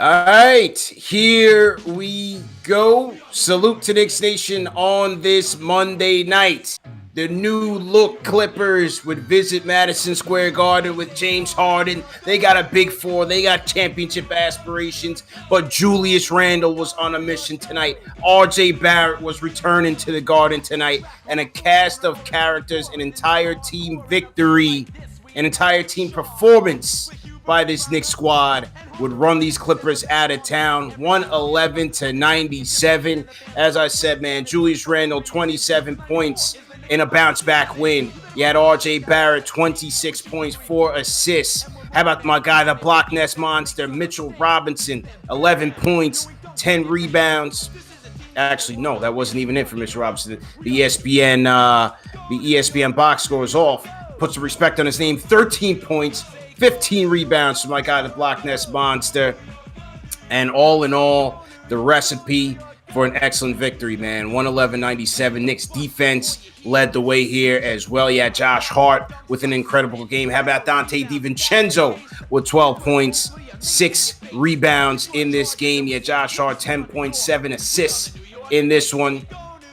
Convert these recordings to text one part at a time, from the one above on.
All right, here we go. Salute to Knicks Nation on this Monday night. The new look Clippers would visit Madison Square Garden with James Harden. They got a big four. They got championship aspirations. But Julius Randle was on a mission tonight. RJ Barrett was returning to the Garden tonight. And a cast of characters, an entire team victory, an entire team performance by this Knicks squad would run these Clippers out of town, 111-97. As I said, man, Julius Randle, 27 points in a bounce-back win. You had RJ Barrett, 26 points, 4 assists. How about my guy, the block nest monster, Mitchell Robinson, 11 points, 10 rebounds. Actually, no, that wasn't even it for Mitchell Robinson. The ESPN box score is off. Puts some respect on his name, 13 points, 15 rebounds from my guy, the block nest monster. And all in all, the recipe for an excellent victory, man. 111-97. Knicks defense led the way here as well. Yeah, Josh Hart with an incredible game. How about DiVincenzo with 12 points, 6 rebounds in this game? Yeah, Josh Hart, 10.7 assists in this one.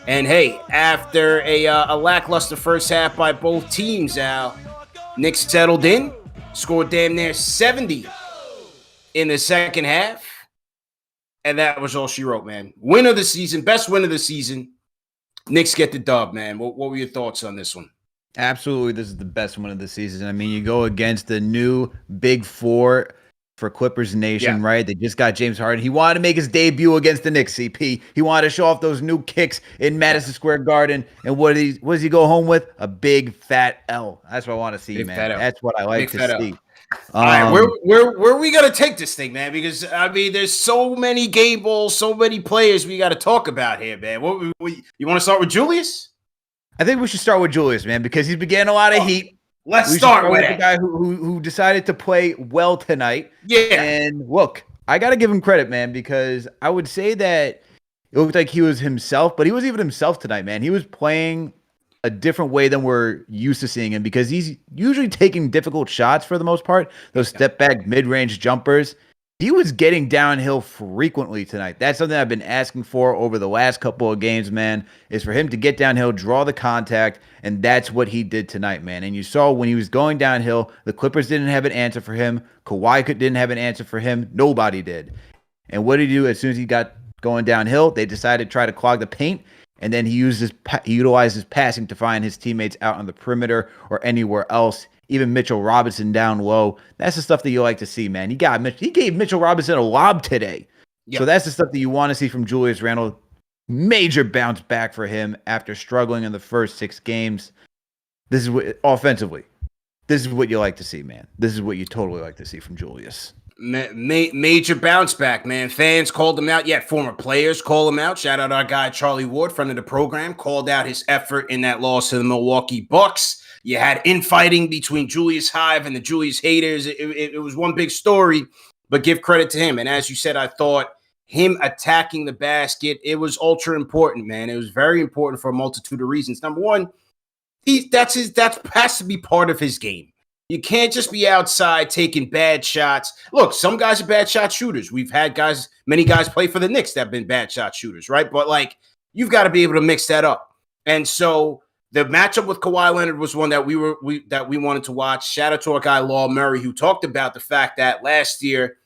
And hey, after a lackluster first half by both teams, Knicks settled in, scored damn near 70 in the second half. And that was all she wrote, man. Win of the season, best win of the season. Knicks get the dub, man. What were your thoughts on this one? Absolutely, this is the best one of the season. I mean, you go against the new Big Four for Clippers Nation, right? They just got James Harden. He wanted to make his debut against the Knicks, CP. He wanted to show off those new kicks in Madison Square Garden. And what does he go home with? A big fat L. That's what I want to see, man. That's what I like to see. All right, where are we gonna take this thing, man? Because I mean, there's so many game balls, so many players we got to talk about here, man. You want to start with Julius? I think we should start with Julius, man, because he's been getting a lot of heat. Let's start with the guy who decided to play well tonight. Yeah, and look, I got to give him credit, man, because I would say that it looked like he was himself, but he was even himself tonight, man. He was playing a different way than we're used to seeing him because he's usually taking difficult shots for the most part, those step back mid-range jumpers. He was getting downhill frequently tonight. That's something I've been asking for over the last couple of games, man, is for him to get downhill, draw the contact, and that's what he did tonight, man. And you saw when he was going downhill, the Clippers didn't have an answer for him. Kawhi didn't have an answer for him. Nobody did. And what did he do as soon as he got going downhill? They decided to try to clog the paint. And then he utilized his passing to find his teammates out on the perimeter or anywhere else. Even Mitchell Robinson down low. That's the stuff that you like to see, man. He gave Mitchell Robinson a lob today. Yep. So that's the stuff that you want to see from Julius Randle. Major bounce back for him after struggling in the first 6 games. This is what offensively. This is what you like to see, man. This is what you totally like to see from Julius. Major bounce back, man. Fans called him out. Yeah, former players call him out. Shout out our guy Charlie Ward, friend of the program, called out his effort in that loss to the Milwaukee Bucks. You had infighting between Julius Hive and the Julius haters. It was one big story, but give credit to him. And as you said, I thought him attacking the basket, it was ultra important, man. It was very important for a multitude of reasons. Number one, that has to be part of his game. You can't just be outside taking bad shots. Look, some guys are bad shot shooters. We've had many guys play for the Knicks that have been bad shot shooters, right? But like, you've got to be able to mix that up. And so the matchup with Kawhi Leonard was one that we wanted to watch. Shout out to our guy Law Murray, who talked about the fact that last year,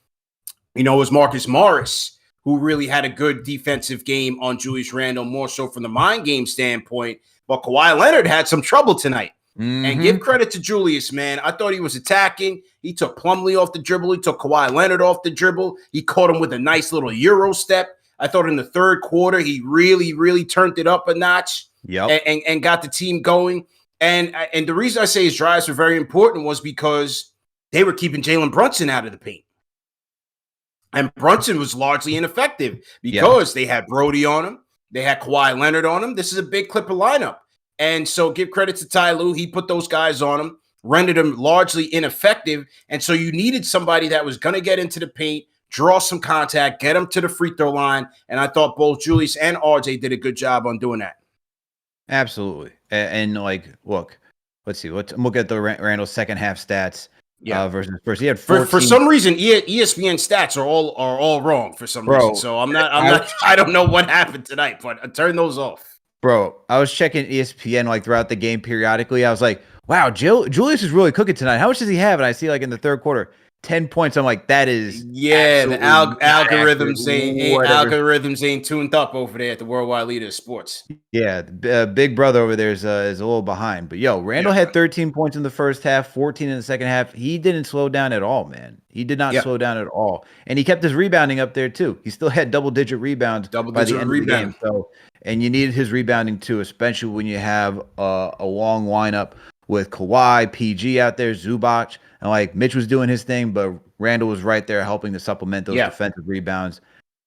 it was Marcus Morris who really had a good defensive game on Julius Randle, more so from the mind game standpoint. But Kawhi Leonard had some trouble tonight. Mm-hmm. And give credit to Julius, man. I thought he was attacking. He took Plumlee off the dribble. He took Kawhi Leonard off the dribble. He caught him with a nice little Euro step. I thought in the third quarter, he really, really turned it up a notch and got the team going. And the reason I say his drives were very important was because they were keeping Jalen Brunson out of the paint. And Brunson was largely ineffective because they had Brody on him. They had Kawhi Leonard on him. This is a big Clipper lineup. And so give credit to Ty Lue. He put those guys on him, rendered them largely ineffective. And so you needed somebody that was going to get into the paint, draw some contact, get them to the free throw line. And I thought both Julius and RJ did a good job on doing that. Absolutely. And like, look, let's see. Let's look at the Randall second half stats. versus first. He had for 14. some reason ESPN stats are all wrong for some reason. So I don't know what happened tonight, but I turned those off. Bro, I was checking ESPN like throughout the game periodically. I was like, wow, Julius is really cooking tonight. How much does he have? And I see like in the third quarter, 10 points. I'm like, that is the algorithms ain't tuned up over there at the worldwide leader of sports. Yeah, big brother over there is a little behind. But yo, Randle had 13 points in the first half, 14 in the second half. He didn't slow down at all, man. He did not slow down at all. And he kept his rebounding up there too. He still had double-digit rebounds by the end of the game. So, and you needed his rebounding too, especially when you have a long lineup with Kawhi, PG out there, Zubac, and like Mitch was doing his thing, but Randle was right there helping to supplement those defensive rebounds.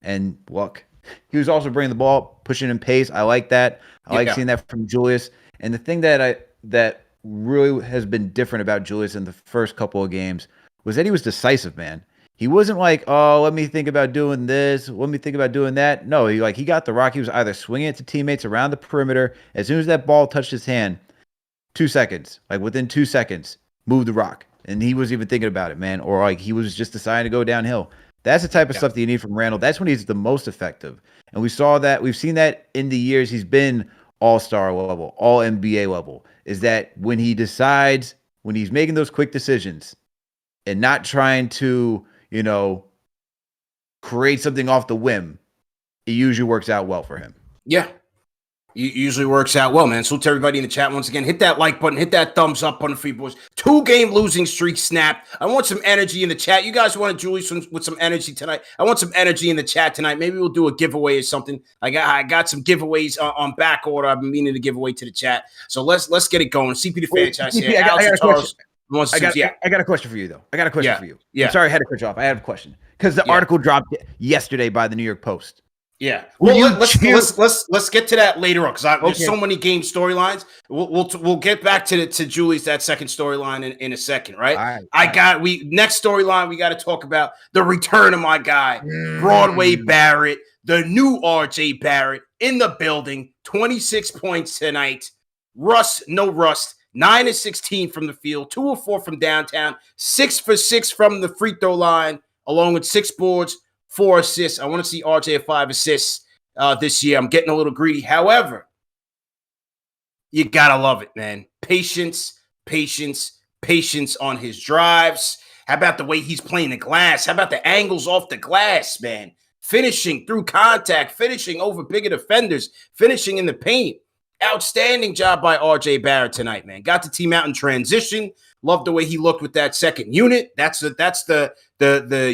And look, he was also bringing the ball, pushing in pace. I like that. I like seeing that from Julius. And the thing that really has been different about Julius in the first couple of games was that he was decisive, man. He wasn't like, oh, let me think about doing this. Let me think about doing that. No, he got the rock. He was either swinging it to teammates around the perimeter. As soon as that ball touched his hand, 2 seconds, like within 2 seconds, move the rock. And he was even thinking about it, man. Or like he was just deciding to go downhill. That's the type of stuff that you need from Randle. That's when he's the most effective. And we saw that. We've seen that in the years he's been all-star level, all NBA level, is that when he decides, when he's making those quick decisions and not trying to, create something off the whim, it usually works out well for him. Yeah. It usually works out well, man. So to everybody in the chat once again, hit that like button, hit that thumbs up on the free boys. 2-game losing streak snapped. I want some energy in the chat. You guys want Julius with some energy tonight? I want some energy in the chat tonight. Maybe we'll do a giveaway or something. I got some giveaways on back order. I've been meaning to give away to the chat. So let's get it going. CP the franchise here. I got a question for you, though. I got a question for you. Yeah. I'm sorry I had to cut you off. I have a question. Because the article dropped yesterday by the New York Post. Yeah, well, let's get to that later on because there's so many game storylines. We'll get back to Julius, that second storyline in a second, right? Next storyline we got to talk about the return of my guy Broadway Barrett, the new RJ Barrett in the building. 26 points tonight. No rust. 9 of 16 from the field, 2 of 4 from downtown, 6 for 6 from the free throw line, along with 6 boards. 4 assists. I want to see RJ at 5 assists this year. I'm getting a little greedy. However, you got to love it, man. Patience on his drives. How about the way he's playing the glass? How about the angles off the glass, man? Finishing through contact, finishing over bigger defenders, finishing in the paint. Outstanding job by RJ Barrett tonight, man. Got the team out in transition. Love the way he looked with that second unit. That's the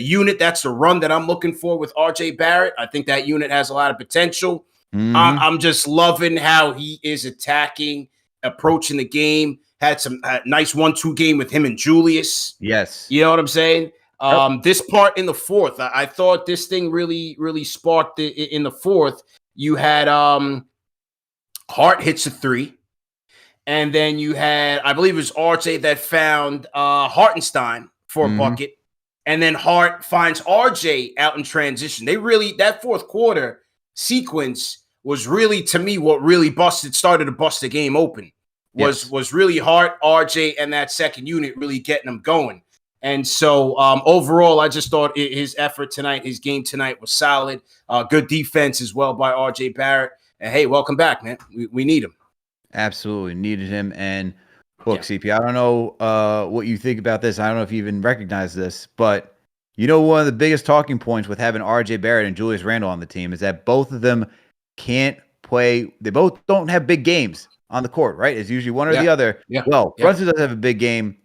unit. That's the run that I'm looking for with RJ Barrett. I think that unit has a lot of potential. I'm just loving how he is attacking, approaching the game. Had some nice 1-2 game with him and Julius. Yes. You know what I'm saying? This part in the fourth, I thought this thing really sparked in the fourth. You had Hart hits a 3. And then you had, I believe it was RJ that found Hartenstein for a bucket. And then Hart finds RJ out in transition. That fourth quarter sequence was really, to me, what really started to bust the game open. Was really Hart, RJ, and that second unit really getting them going. And so overall, I just thought his effort tonight, his game tonight was solid. Good defense as well by RJ Barrett. And hey, welcome back, man. We need him. Absolutely needed him. And look, CP, I don't know what you think about this. I don't know if you even recognize this, but one of the biggest talking points with having RJ Barrett and Julius Randle on the team is that both of them can't play. They both don't have big games on the court, right? It's usually one or the other. Yeah. Well, Brunson doesn't have a big game.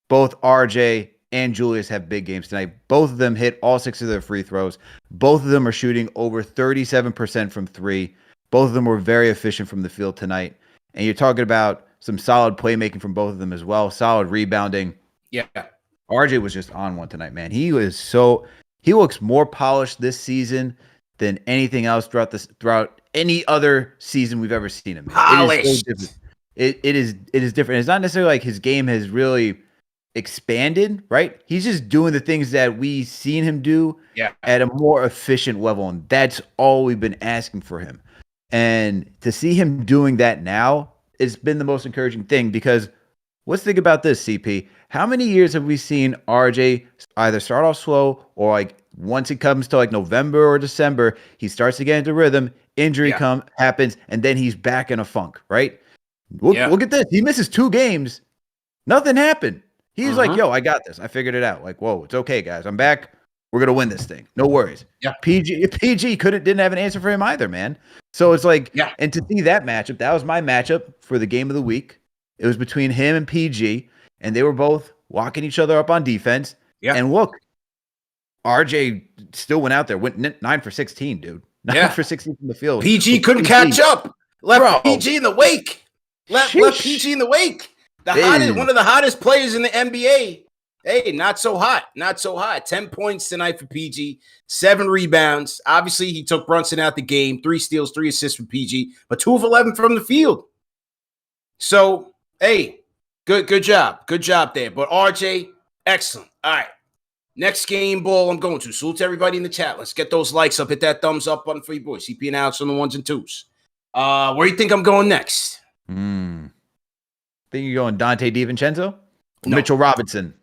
Both RJ and Julius have big games tonight. Both of them hit all 6 of their free throws. Both of them are shooting over 37% from 3. Both of them were very efficient from the field tonight. And you're talking about some solid playmaking from both of them as well. Solid rebounding. Yeah. RJ was just on one tonight, man. He looks more polished this season than anything else throughout any other season we've ever seen him. Polished. It is so different. It is different. It's not necessarily like his game has really expanded, right? He's just doing the things that we've seen him do at a more efficient level. And that's all we've been asking for him. And to see him doing that now, it's been the most encouraging thing because let's think about this, CP. How many years have we seen RJ either start off slow or like once it comes to like November or December, he starts to get into rhythm, injury happens, and then he's back in a funk, right? Look at this. He misses 2 games. Nothing happened. He's like, yo, I got this. I figured it out. Like, whoa, it's okay, guys. I'm back. We're going to win this thing. No worries. Yeah. PG didn't have an answer for him either, man. So it's like, and to see that matchup, that was my matchup for the game of the week. It was between him and PG, and they were both locking each other up on defense. Yeah. And look, RJ still went out there, went 9 for 16, dude. 9 for 16 from the field. PG couldn't catch up. Left PG in the wake. Left PG in the wake. One of the hottest players in the NBA. Hey, not so hot. Not so hot. 10 points tonight for PG. 7 rebounds. Obviously, he took Brunson out the game. 3 steals, 3 assists for PG, but 2 of 11 from the field. So, hey, good job. Good job there. But RJ, excellent. All right. Next game ball I'm going to. Salute to everybody in the chat. Let's get those likes up. Hit that thumbs up button for you boys. CP and Alex on the 1s and 2s. Where do you think I'm going next? Think you're going Dante DiVincenzo? No. Mitchell Robinson.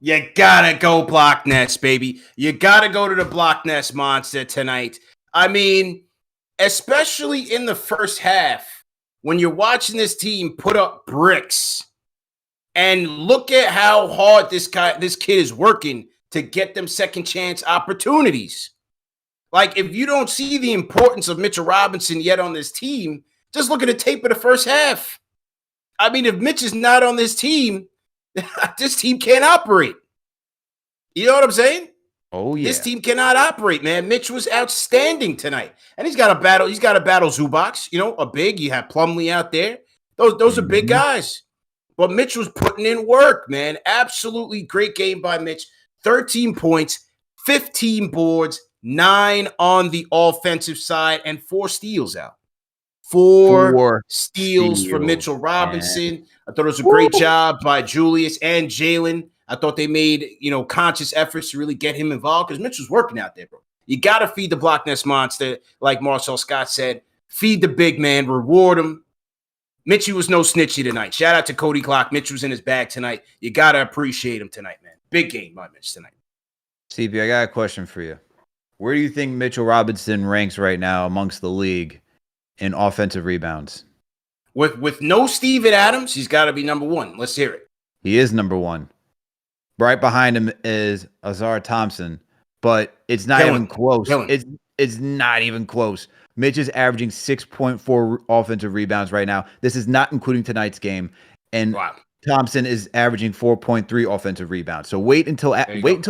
You gotta go block nest, baby. You gotta go to the block nest monster tonight. I mean, especially in the first half, when you're watching this team put up bricks and look at how hard this kid is working to get them second chance opportunities. Like, if you don't see the importance of Mitchell Robinson yet on this team, just look at the tape of the first half. I mean, if Mitch is not on this team can't operate. You know what I'm saying? Oh, yeah. This team cannot operate, man. Mitch was outstanding tonight. And he's got to battle Zubac, a big. You have Plumlee out there. Those are big guys. But Mitch was putting in work, man. Absolutely great game by Mitch. 13 points, 15 boards, 9 on the offensive side, and 4 steals out. 4 steals for Mitchell Robinson. Man. I thought it was a great job by Julius and Jalen. I thought they made, conscious efforts to really get him involved because Mitch was working out there, bro. You got to feed the block nest monster, like Marcel Scott said. Feed the big man, reward him. Mitchie was no snitchy tonight. Shout out to Cody Glock. Mitch was in his bag tonight. You got to appreciate him tonight, man. Big game by Mitch tonight. CP, I got a question for you. Where do you think Mitchell Robinson ranks right now amongst the league in offensive rebounds? With no Steven Adams, he's got to be number 1. Let's hear it. He is number 1. Right behind him is Azar Thompson, but it's not even close. It's not even close. Mitch is averaging 6.4 offensive rebounds right now. This is not including tonight's game. And Thompson is averaging 4.3 offensive rebounds. So wait until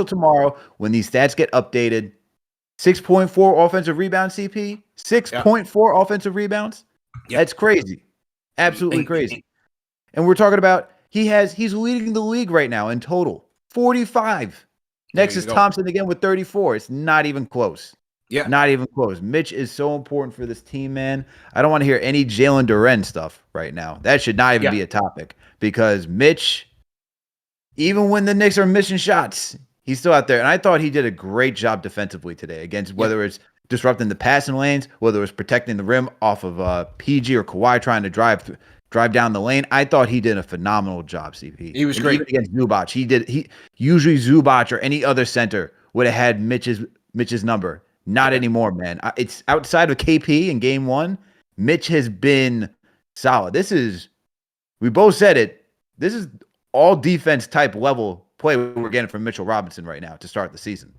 tomorrow when these stats get updated. 6.4 offensive rebounds, CP. 6.4 offensive rebounds. Yep. That's crazy. Absolutely crazy. And we're talking about he's leading the league right now in total. 45. Next is Thompson again with 34. It's not even close. Yeah. Not even close. Mitch is so important for this team, man. I don't want to hear any Jalen Duren stuff right now. That should not even be a topic because Mitch, even when the Knicks are missing shots, he's still out there. And I thought he did a great job defensively today against whether it's disrupting the passing lanes, whether it was protecting the rim off of PG or Kawhi trying to drive down the lane. I thought he did a phenomenal job, CP. He was great. Even against Zubac. Usually Zubac or any other center would have had Mitch's number. Not anymore, man. It's outside of KP in game 1. Mitch has been solid. We both said it. This is all defense type level play we're getting from Mitchell Robinson right now to start the season.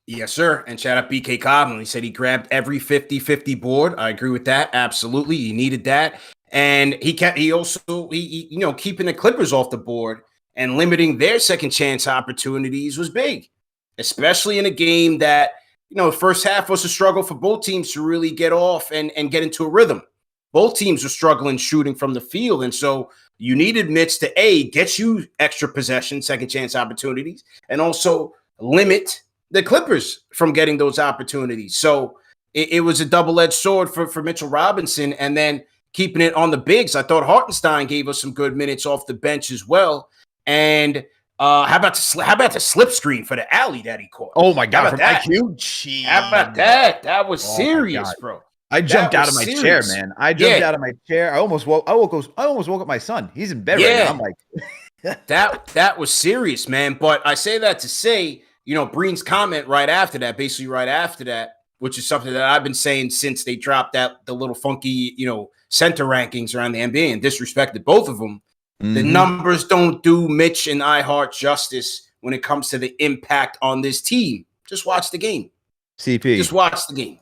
Yes, sir. And shout out BK Cobb. He said he grabbed every 50-50 board. I agree with that. Absolutely. He needed that. And he also keeping the Clippers off the board and limiting their second chance opportunities was big, especially in a game that, the first half was a struggle for both teams to really get off and get into a rhythm. Both teams were struggling shooting from the field. And so you needed Mitch to get you extra possession, second chance opportunities, and also limit the Clippers from getting those opportunities. So it was a double-edged sword for Mitchell Robinson. And then keeping it on the bigs. I thought Hartenstein gave us some good minutes off the bench as well. And how about the slip screen for the alley that he caught? Oh my God, from IQ? How about that? That was serious, bro. I jumped out of my chair, serious. man. I jumped out of my chair. I almost woke up my son. He's in bed right now. I'm like, that was serious, man. But I say that to say, Breen's comment basically right after that, which is something that I've been saying since they dropped the little funky, center rankings around the NBA and disrespected both of them. Mm-hmm. The numbers don't do Mitch and Hart justice when it comes to the impact on this team. Just watch the game. CP. Just watch the game.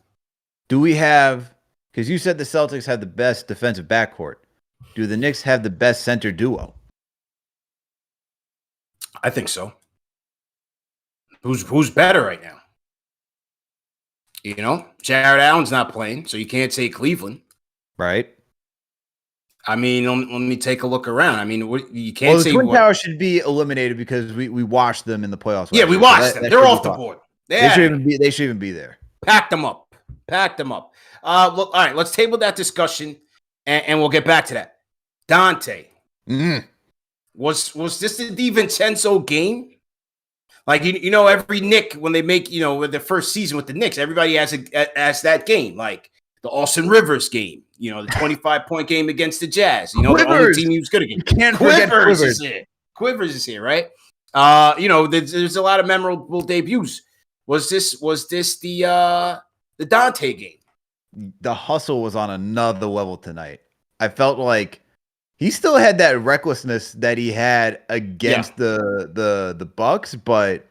Do we have, because you said the Celtics have the best defensive backcourt. Do the Knicks have the best center duo? I think so. Who's better right now? Jared Allen's not playing, so you can't say Cleveland. Right. I mean, let me take a look around. I mean, you can't say the Twin Towers should be eliminated because we watched them in the playoffs. Yeah, we watched them. They're off the board. They should even be there. Packed them up. Look, all right, let's table that discussion, and we'll get back to that. Dante, was this the DiVincenzo game? Like every Knick when they make with their first season with the Knicks, everybody has that game, like the Austin Rivers game, the 25-point game against the Jazz. The only team he was good against. You can't forget Quivers is here. Quivers is here, right? There's a lot of memorable debuts. Was this the Dante game? The hustle was on another level tonight. I felt like he still had that recklessness that he had against the Bucks, but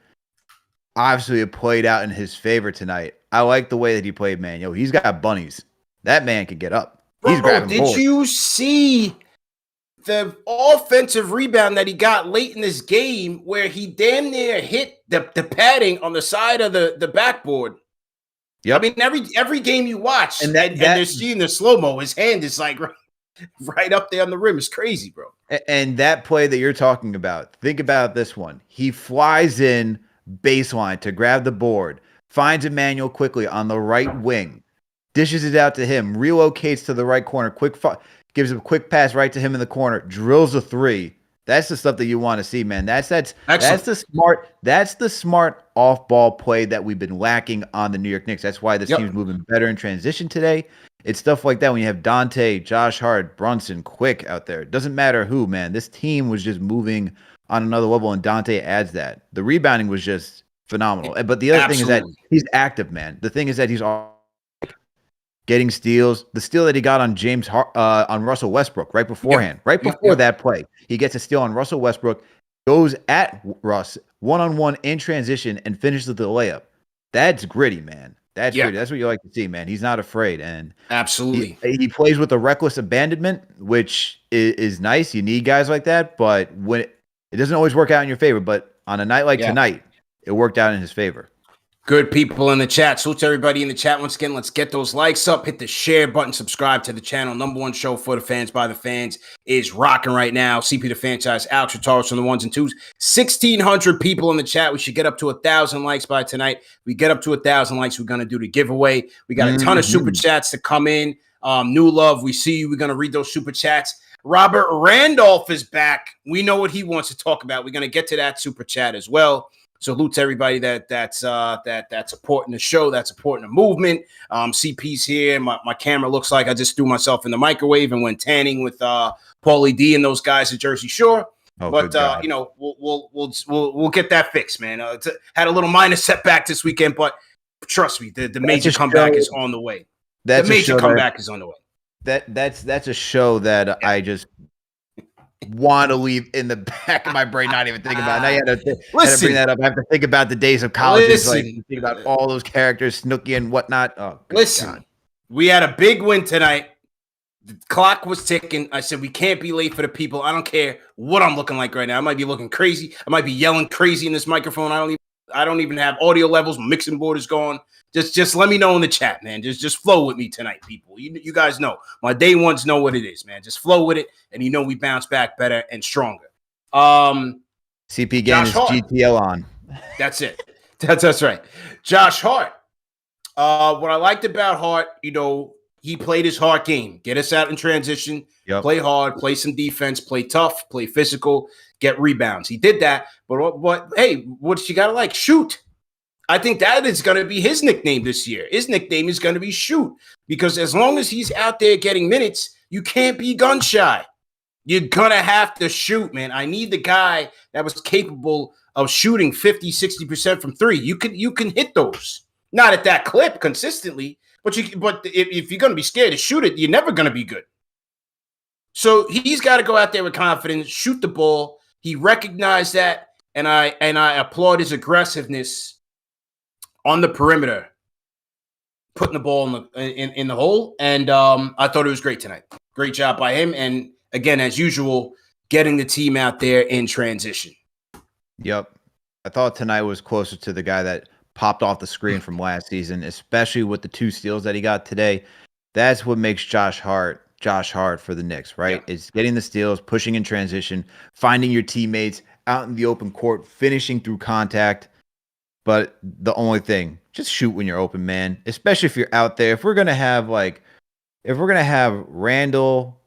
obviously it played out in his favor tonight. I like the way that he played, man. He's got bunnies. That man can get up. He's grabbing boards. Did you see the offensive rebound that he got late in this game where he damn near hit the padding on the side of the backboard? Yep. I mean, every game you watch, and they're seeing the slow-mo, his hand is like right up there on the rim. It's crazy, bro. And that play that you're talking about, think about this one. He flies in baseline to grab the board, finds Emmanuel quickly on the right wing, dishes it out to him, relocates to the right corner, gives a quick pass right to him in the corner, drills a three. That's the stuff that you want to see, man. That's the smart off-ball play that we've been lacking on the New York Knicks. That's why this team's moving better in transition today. It's stuff like that when you have Dante, Josh Hart, Brunson, Quick out there. It doesn't matter who, man. This team was just moving on another level, and Dante adds that. The rebounding was just phenomenal. But the other thing is that he's active, man. The thing is that he's getting steals. The steal that he got on on Russell Westbrook right beforehand, right before that play, he gets a steal on Russell Westbrook, goes at Russ one-on-one in transition, and finishes the layup. That's gritty, man. That's gritty. That's what you like to see, man. He's not afraid, and absolutely, he plays with a reckless abandonment, which is nice. You need guys like that, but when it doesn't always work out in your favor. But on a night like tonight, it worked out in his favor. Good people in the chat. Salute to everybody in the chat. Once again, let's get those likes up. Hit the share button. Subscribe to the channel. Number one show for the fans by the fans is rocking right now. CP the franchise. Alex Retaris on the ones and twos. 1,600 people in the chat. We should get up to 1,000 likes by tonight. We get up to 1,000 likes. We're going to do the giveaway. We got a ton of super chats to come in. New love. We see you. We're going to read those super chats. Robert Randolph is back. We know what he wants to talk about. We're going to get to that super chat as well. Salute to everybody that's supporting the show, that's supporting the movement. CP's here. My camera looks like I just threw myself in the microwave and went tanning with Paulie D and those guys at Jersey Shore. But we'll get that fixed, man. Had a little minor setback this weekend, but trust me, the major comeback is on the way. The major comeback is on the way. That's a show that I just want to leave in the back of my brain, not even think about it. Now you had to bring that up. I have to think about the days of college, think about all those characters, Snooki and whatnot. Oh, God. We had a big win tonight. The clock was ticking. I said we can't be late for the people. I don't care what I'm looking like right now. I might be looking crazy. I might be yelling crazy in this microphone. I don't even have audio levels. My mixing board is gone. Just let me know in the chat, man. Just flow with me tonight, people. You guys know. My day ones know what it is, man. Just flow with it, and we bounce back better and stronger. CP game is GTL on. That's it. That's right. Josh Hart. What I liked about Hart, he played his Hart game. Get us out in transition. Yep. Play hard. Play some defense. Play tough. Play physical. Get rebounds. He did that. But hey, what you got to like? Shoot. I think that is going to be his nickname this year. His nickname is going to be Shoot, because as long as he's out there getting minutes, you can't be gun shy. You're going to have to shoot, man. I need the guy that was capable of shooting 50, 60% from three. You can hit those. Not at that clip consistently, but if you're going to be scared to shoot it, you're never going to be good. So he's got to go out there with confidence, shoot the ball. He recognized that, and I applaud his aggressiveness on the perimeter, putting the ball in the hole. And I thought it was great tonight. Great job by him. And again, as usual, getting the team out there in transition. Yep. I thought tonight was closer to the guy that popped off the screen from last season, especially with the 2 steals that he got today. That's what makes Josh Hart for the Knicks, right? Yeah. It's getting the steals, pushing in transition, finding your teammates out in the open court, finishing through contact. But the only thing, just shoot when you're open, man. Especially if you're out there. If we're gonna have Randle,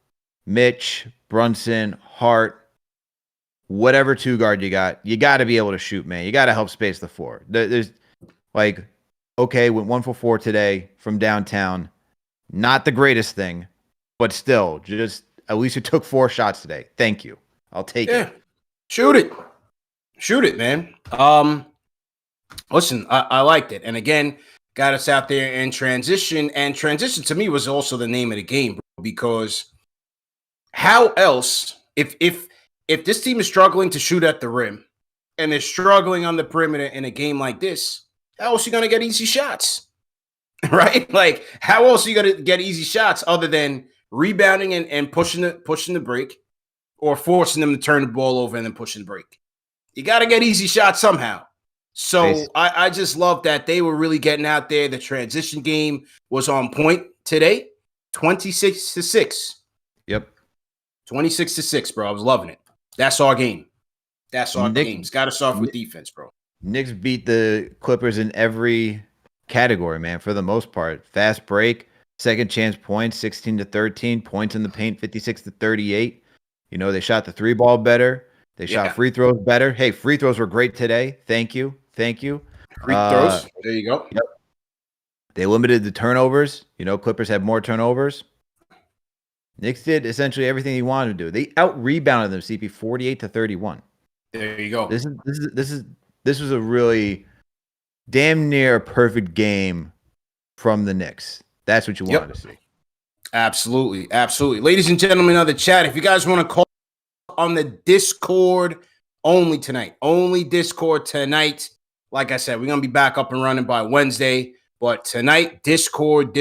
Mitch, Brunson, Hart, whatever 2 guard you got to be able to shoot, man. You got to help space the floor. There's went 1 for 4 today from downtown. Not the greatest thing, but still, just at least you took 4 shots today. Thank you. I'll take it. Shoot it, man. Listen, I liked it. And again, got us out there in transition. And transition to me was also the name of the game, bro, because how else, if this team is struggling to shoot at the rim and they're struggling on the perimeter in a game like this, how else are you going to get easy shots? Right? Like, how else are you going to get easy shots other than rebounding and pushing the break, or forcing them to turn the ball over and then pushing the break? You got to get easy shots somehow. So I just love that they were really getting out there. The transition game was on point today, 26-6. Yep. 26-6, bro. I was loving it. That's our game. That's our game. It's got to start with defense, bro. Knicks beat the Clippers in every category, man, for the most part. Fast break, second chance points, 16-13, points in the paint, 56-38. They shot the 3-ball better. They shot free throws better. Hey, free throws were great today. Thank you. Free throws. There you go. Yep. They limited the turnovers. Clippers had more turnovers. Knicks did essentially everything he wanted to do. They out-rebounded them, CP, 48-31. There you go. This was a really damn near a perfect game from the Knicks. That's what you wanted to see. Absolutely. Ladies and gentlemen of the chat, if you guys want to call on the Discord only tonight, only Discord tonight. Like I said, we're going to be back up and running by Wednesday, but tonight, Discord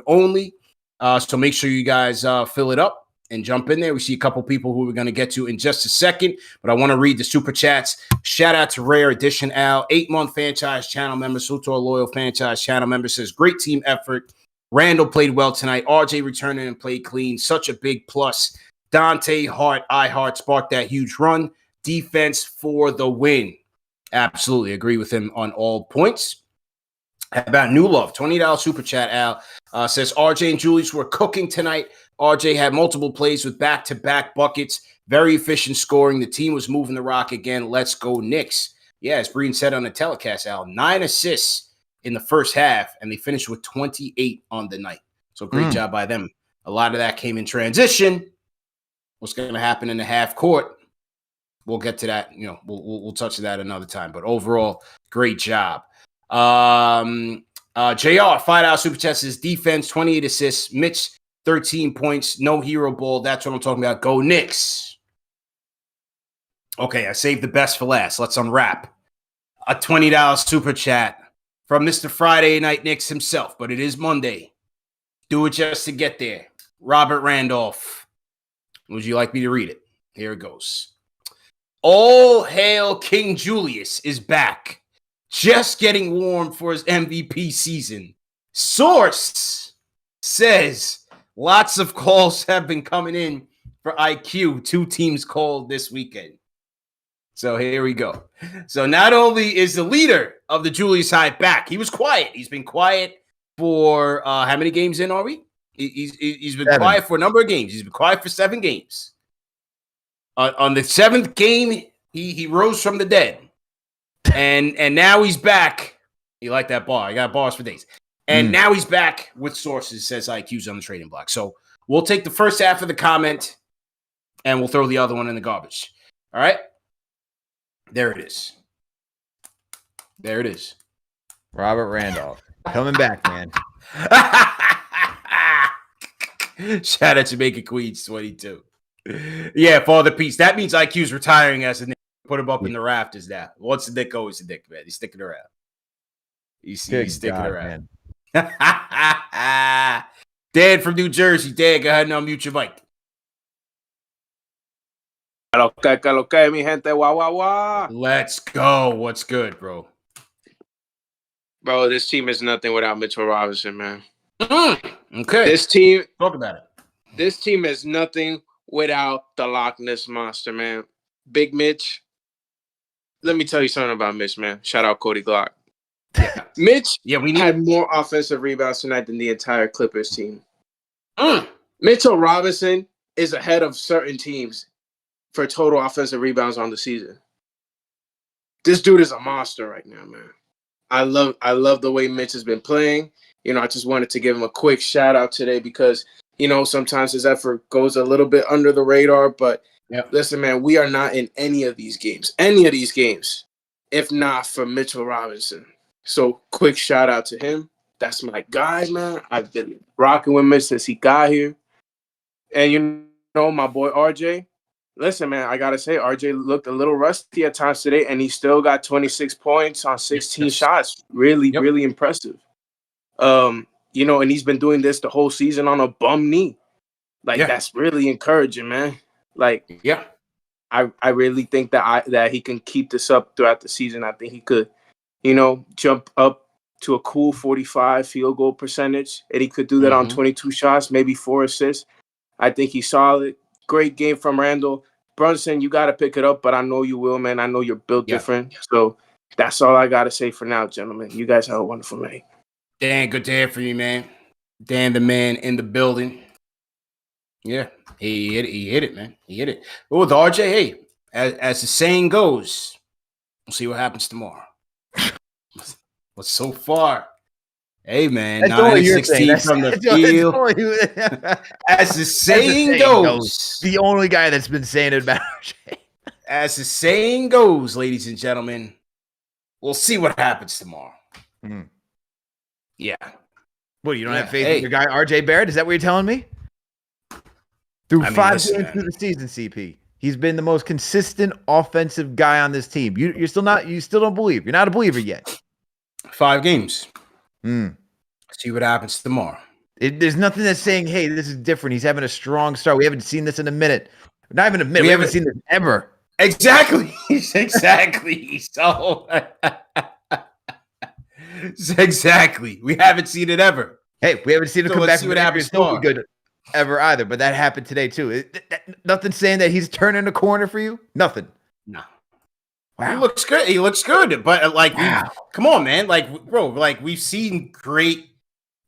only. So make sure you guys fill it up and jump in there. We see a couple people who we're going to get to in just a second, but I want to read the super chats. Shout out to Rare Edition Al, 8-month franchise channel member, Sutor loyal franchise channel member, says great team effort. Randle played well tonight. RJ returning and played clean. Such a big plus. Dante Hart, iHeart sparked that huge run. Defense for the win. Absolutely agree with him on all points. How about New Love? $20 super chat, Al. Says RJ and Julius were cooking tonight. RJ had multiple plays with back-to-back buckets. Very efficient scoring. The team was moving the rock again. Let's go Knicks. Yeah, as Breen said on the telecast, Al, 9 assists in the first half, and they finished with 28 on the night. So great job by them. A lot of that came in transition. What's going to happen in the half court? We'll get to that. We'll touch that another time. But overall, great job. JR, $5 super chat says defense, 28 assists. Mitch, 13 points. No hero ball. That's what I'm talking about. Go Knicks. Okay, I saved the best for last. Let's unwrap a $20 super chat from Mr. Friday Night Knicks himself. But it is Monday. Do it just to get there. Robert Randolph. Would you like me to read it? Here it goes. All hail King Julius is back. Just getting warm for his MVP season. Source says lots of calls have been coming in for IQ. 2 teams called this weekend. So here we go. So not only is the leader of the Julius Hype back, he was quiet. He's been quiet for how many games in are we? He's been 7. Quiet for a number of games. He's been quiet for 7 games. On the 7th game, he rose from the dead. And now he's back. You like that bar? I got bars for days. And now he's back with sources, says IQ's on the trading block. So we'll take the first half of the comment and we'll throw the other one in the garbage. All right? There it is. There it is. Robert Randolph. Coming back, man. Shout out Jamaica Queens 22. Yeah, Father Peace. That means IQ's retiring as a Knick. Put him up in the rafters now. Once the Knick, always the Knick, man. He's sticking around. He's sticking around. Dan from New Jersey. Dan, go ahead and unmute your mic. Okay, mi gente. Wah. Let's go. What's good, bro? Bro, this team is nothing without Mitchell Robinson, man. Okay. This team, talk about it. This team is nothing without the Loch Ness Monster, man. Big Mitch. Let me tell you something about Mitch, man. Shout out Cody Glock. Yeah. Mitch had more offensive rebounds tonight than the entire Clippers team. Mitchell Robinson is ahead of certain teams for total offensive rebounds on the season. This dude is a monster right now, man. I love the way Mitch has been playing. You know, I just wanted to give him a quick shout out today because, you know, sometimes his effort goes a little bit under the radar. But listen, man, we are not in any of these games, if not for Mitchell Robinson. So quick shout out to him. That's my guy, man. I've been rocking with Mitch since he got here. And, you know, my boy RJ. Listen, man, I got to say, RJ looked a little rusty at times today, and he still got 26 points on 16 shots. Really impressive. You know, and he's been doing this the whole season on a bum knee. That's really encouraging, man. I really think that he can keep this up throughout the season. I think he could, you know, jump up to a cool 45 field goal percentage, and he could do that on 22 shots, maybe 4 assists. I think he's solid. Great game from Randle. Brunson, you got to pick it up, but I know you will, man. I know you're built different. So that's all I got to say for now, gentlemen. You guys have a wonderful night. Dan, good to hear from you, man. Dan, the man in the building. Yeah, he hit it, man. He hit it. But with RJ, hey, as the saying goes, we'll see what happens tomorrow. But so far, hey, man, 9-16 from the field. As the saying goes. The only guy that's been saying it about RJ. As the saying goes, ladies and gentlemen, we'll see what happens tomorrow. Yeah. What, you don't have faith in your guy, RJ Barrett? Is that what you're telling me? Through 5 games through the season, CP. He's been the most consistent offensive guy on this team. You still don't believe. You're not a believer yet. 5 games. See what happens tomorrow. There's nothing that's saying, hey, this is different. He's having a strong start. We haven't seen this in a minute. Not even a minute. We haven't seen this ever. Exactly. Exactly. So exactly. We haven't seen it ever. Hey, we haven't seen him come back. See what happens tomorrow. Good ever either, but that happened today too. Nothing saying that he's turning a corner for you. Nothing. No. Wow. He looks good. He looks good, but come on, man. Bro, we've seen great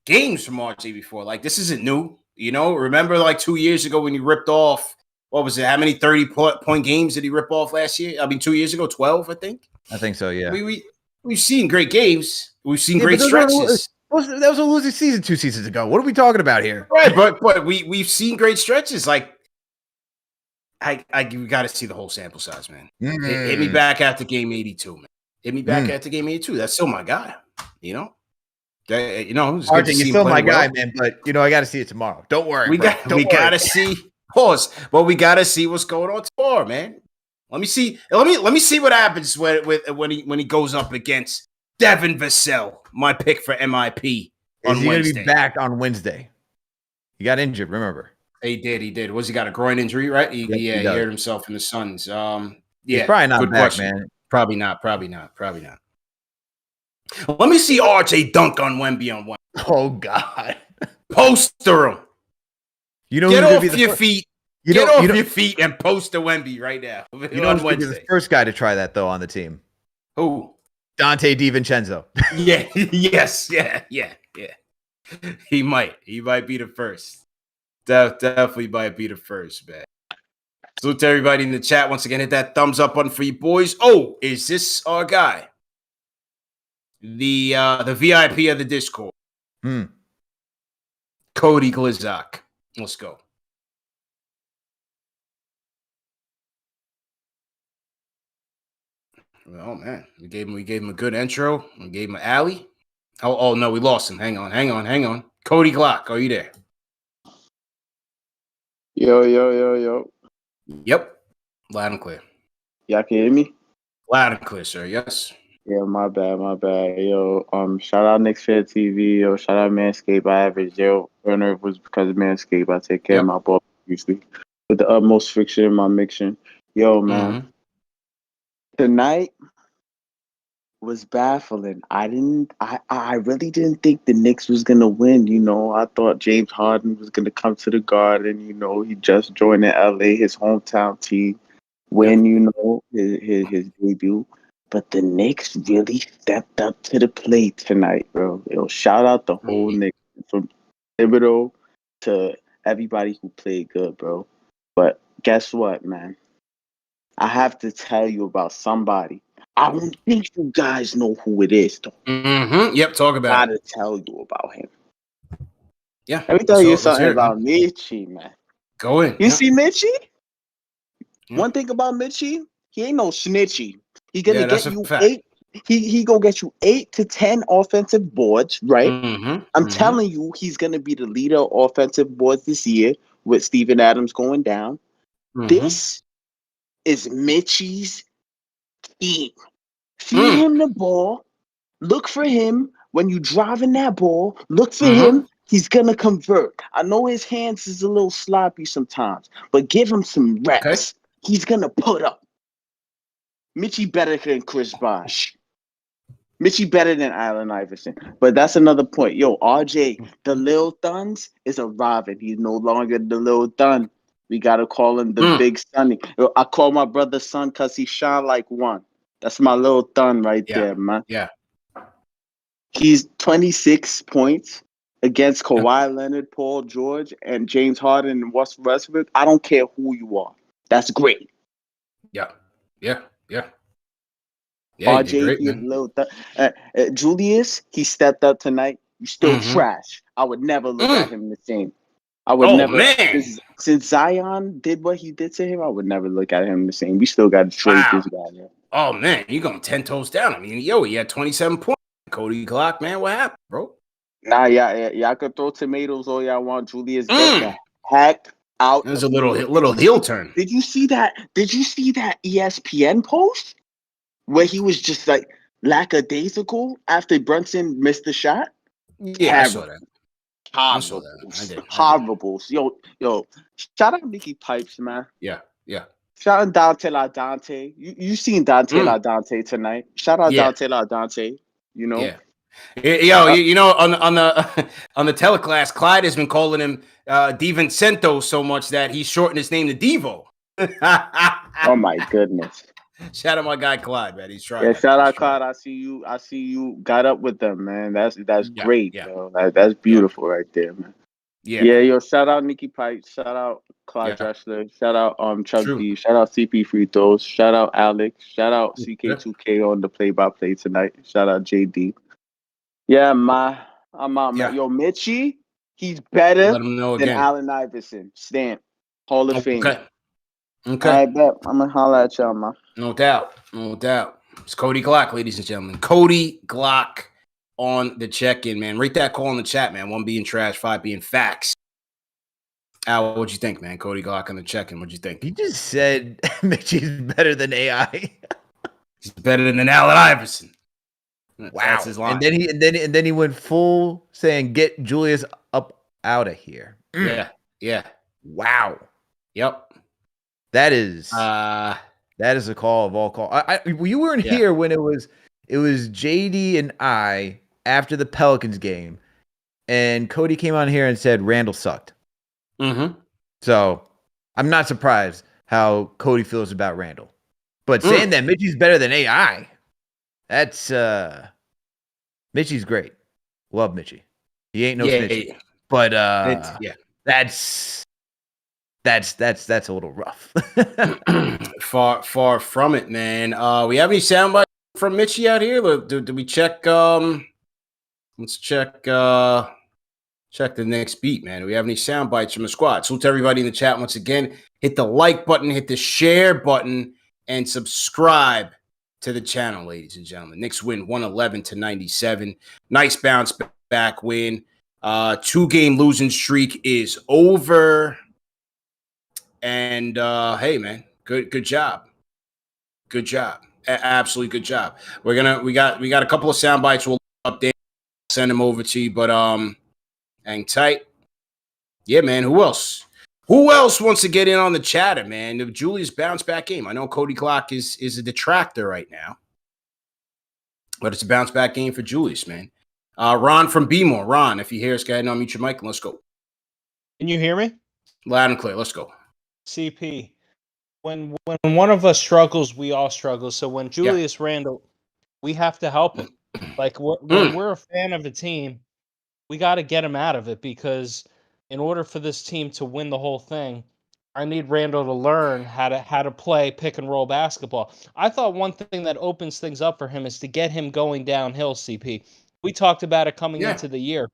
games from RJ before. This isn't new. You know, remember 2 years ago when he ripped off, what was it? How many 30-point games did he rip off last year? I mean, 2 years ago, 12, I think. I think so, yeah. We've seen great games. We've seen great stretches. That was a losing season 2 seasons ago. What are we talking about here? Right, but we've seen great stretches. We got to see the whole sample size, man. Hit me back after game 82, man. Hit me back after game 82. That's still my guy. You know, RJ, you're still my guy, man. But I got to see it tomorrow. Don't worry. We got to see. Pause. But we got to see what's going on tomorrow, man. Let me see. Let me see what happens when he goes up against Devin Vassell, my pick for MIP on Wednesday. Is he going to be back on Wednesday? He got injured, remember? He did. Was he got a groin injury, right? He hurt himself in the Suns. He's probably not good back, question. Man. Probably not. Let me see RJ dunk on Wemby on Wednesday. Oh, God. Poster him. You know, get off your feet. Get off your feet and poster Wemby right now. You know, who's the first guy to try that, though, on the team? Who? Dante DiVincenzo. Yeah. Yes. Yeah. He might be the first. Definitely might be the first, man. Salute to everybody in the chat. Once again, hit that thumbs up button for you boys. Oh, is this our guy? The VIP of the Discord. Cody Glock. Let's go. Oh man, we gave him a good intro. We gave him an alley. Oh no, we lost him. Hang on. Cody Glock, are you there? Yo. Yep. Loud and clear. Y'all can hear me? Loud and clear, sir. Yes. Yeah, my bad. Yo, shout out KnicksFanTV. Yo, shout out Manscaped. I average zero burner. It was because of Manscaped. I take care of my ball usually with the utmost friction in my mixing. Yo, man. Tonight was baffling. I really didn't think the Knicks was gonna win. You know, I thought James Harden was gonna come to the Garden. You know, he just joined the LA, his hometown team, win. You know, his debut. But the Knicks really stepped up to the plate tonight, bro. Yo, shout out the whole Knicks, from Thibodeau to everybody who played good, bro. But guess what, man? I have to tell you about somebody. I don't think you guys know who it is, though. Yep, talk about it. I gotta tell you about him. Yeah. Let me tell you something about Mitchie, man. Go in. You see Mitchie? One thing about Mitchie, he ain't no snitchy. He gonna get you 8. He gonna get you 8 to 10 offensive boards, right? I'm telling you, he's gonna be the leader of offensive boards this year with Steven Adams going down. This is Mitchie's team. Feed him the ball. Look for him when you driving that ball. Look for him. He's gonna convert. I know his hands is a little sloppy sometimes, but give him some reps. Okay. He's gonna put up. Mitchie better than Chris Bosh. Mitchie better than Allen Iverson. But that's another point. Yo, RJ, the Lil Thuns is arriving. He's no longer the Lil Thun. We gotta call him the Big Sonny. Yo, I call my brother son because he shine like one. That's my Lil Thun right there, man. Yeah. He's 26 points against Kawhi Leonard, Paul George, and James Harden and Russell Westbrook. I don't care who you are. That's great. Yeah. RJ, Julius, he stepped up tonight. You still trash. I would never look at him the same. I would never. Man. Since Zion did what he did to him, I would never look at him the same. We still got to trade this guy. Man. Oh man, you going 10 toes down. I mean, he had 27 points. Cody Glock, man, what happened, bro? Nah, y'all could throw tomatoes all y'all want. Julius get that hacked out. There's a little heel turn. Did you see that? Did you see that ESPN post where he was just like lackadaisical after Brunson missed the shot? Yeah, I saw that. I saw that. I did. Horrible. Yo, shout out Mickey Pipes, man. Yeah. Shout out Dante La Dante. You seen Dante La Dante tonight? Shout out Dante La Dante. You know. Yeah. Yo, you know, on the teleclass, Clyde has been calling him DiVincenzo so much that he shortened his name to Devo. Oh my goodness. Shout out my guy Clyde, man. He's trying. Yeah, shout out Clyde. I see you got up with them, man. That's great, bro. That's beautiful right there, man. Yeah, yo, shout out Nikki Pipes, shout out Clyde Dressler, shout out Chuck D, shout out CP Free Throws, shout out Alex, shout out CK2K on the play-by-play tonight, shout out JD. Yeah, I'm out, man. Yo, Mitchie, he's better than Allen Iverson. Stamp. Hall of Fame. Okay. I bet. I'm gonna holler at y'all, man. No doubt. It's Cody Glock, ladies and gentlemen. Cody Glock on the check-in, man. Rate that call in the chat, man. 1 being trash, 5 being facts. Al, what'd you think, man? Cody Glock on the check-in. What'd you think? He just said Mitchie's better than AI. He's better than Allen Iverson. Wow. That's his line. And then he went full saying, "Get Julius up out of here." Yeah. Wow. Yep. That is a call of all calls. You weren't here when it was JD and I after the Pelicans game, and Cody came on here and said Randle sucked. So I'm not surprised how Cody feels about Randle, but saying that Mitchie's better than AI, that's Mitchie's great. Love Mitchie. He ain't no snitch, but that's that's a little rough. Far from it, man. We have any soundbites from Mitchie out here? Do we check? Let's check the next beat, man. Do we have any sound bites from the squad? Salute to everybody in the chat once again. Hit the like button, hit the share button, and subscribe to the channel, ladies and gentlemen. Knicks win 111-97. Nice bounce back win. 2-game losing streak is over. And hey, man, good job. Good job. Absolutely good job. We got a couple of sound bites. We'll update, send them over to you, but hang tight. Yeah, man. Who else? Who else wants to get in on the chatter, man? The Julius bounce back game. I know Cody Glock is a detractor right now, but it's a bounce back game for Julius, man. Ron from B-More. Ron, if you hear us, go ahead and unmute your mic and let's go. Can you hear me? Loud and clear. Let's go. CP. When one of us struggles, we all struggle. So when Julius Randle, we have to help him. Like when we're a fan of a team, we got to get him out of it, because in order for this team to win the whole thing, I need Randle to learn how to play pick and roll basketball. I thought one thing that opens things up for him is to get him going downhill, CP. We talked about it coming into the year.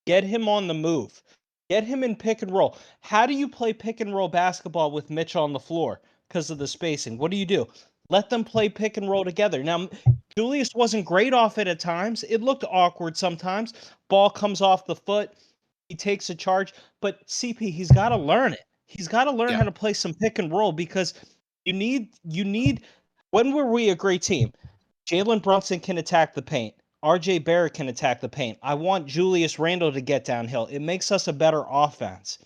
Get him on the move. Get him in pick and roll. How do you play pick and roll basketball with Mitch on the floor because of the spacing? What do? Let them play pick and roll together. Now, Julius wasn't great off it at times. It looked awkward sometimes. Ball comes off the foot. He takes a charge. But CP, he's got to learn it. He's got to learn how to play some pick and roll, because you need. When were we a great team? Jalen Brunson can attack the paint. RJ Barrett can attack the paint. I want Julius Randle to get downhill. It makes us a better offense.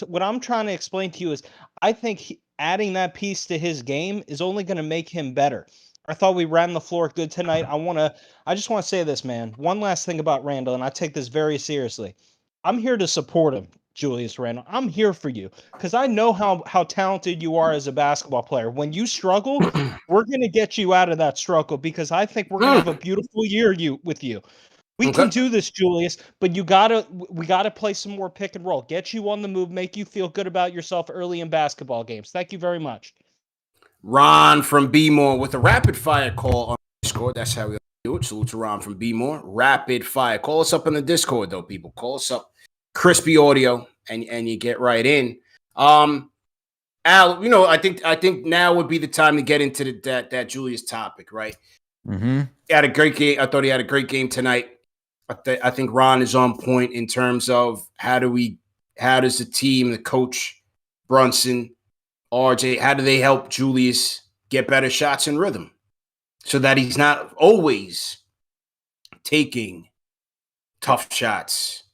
What I'm trying to explain to you is I think adding that piece to his game is only going to make him better. I thought we ran the floor good tonight. I just want to say this, man. One last thing about Randle, and I take this very seriously. I'm here to support him, Julius Randle. I'm here for you because I know how talented you are as a basketball player. When you struggle, we're going to get you out of that struggle, because I think we're going to have a beautiful year with you. We can do this, Julius, but we gotta play some more pick and roll. Get you on the move, make you feel good about yourself early in basketball games. Thank you very much. Ron from B-More with a rapid fire call on Discord. That's how we do it. Salute to Ron from B-More. Rapid fire. Call us up on the Discord, though, people. Call us up. Crispy audio, and you get right in. Al, I think now would be the time to get into that Julius topic, right? Mm-hmm. He had a great game. I thought he had a great game tonight. I think Ron is on point in terms of how does the team, the coach, Brunson, RJ, how do they help Julius get better shots in rhythm so that he's not always taking tough shots,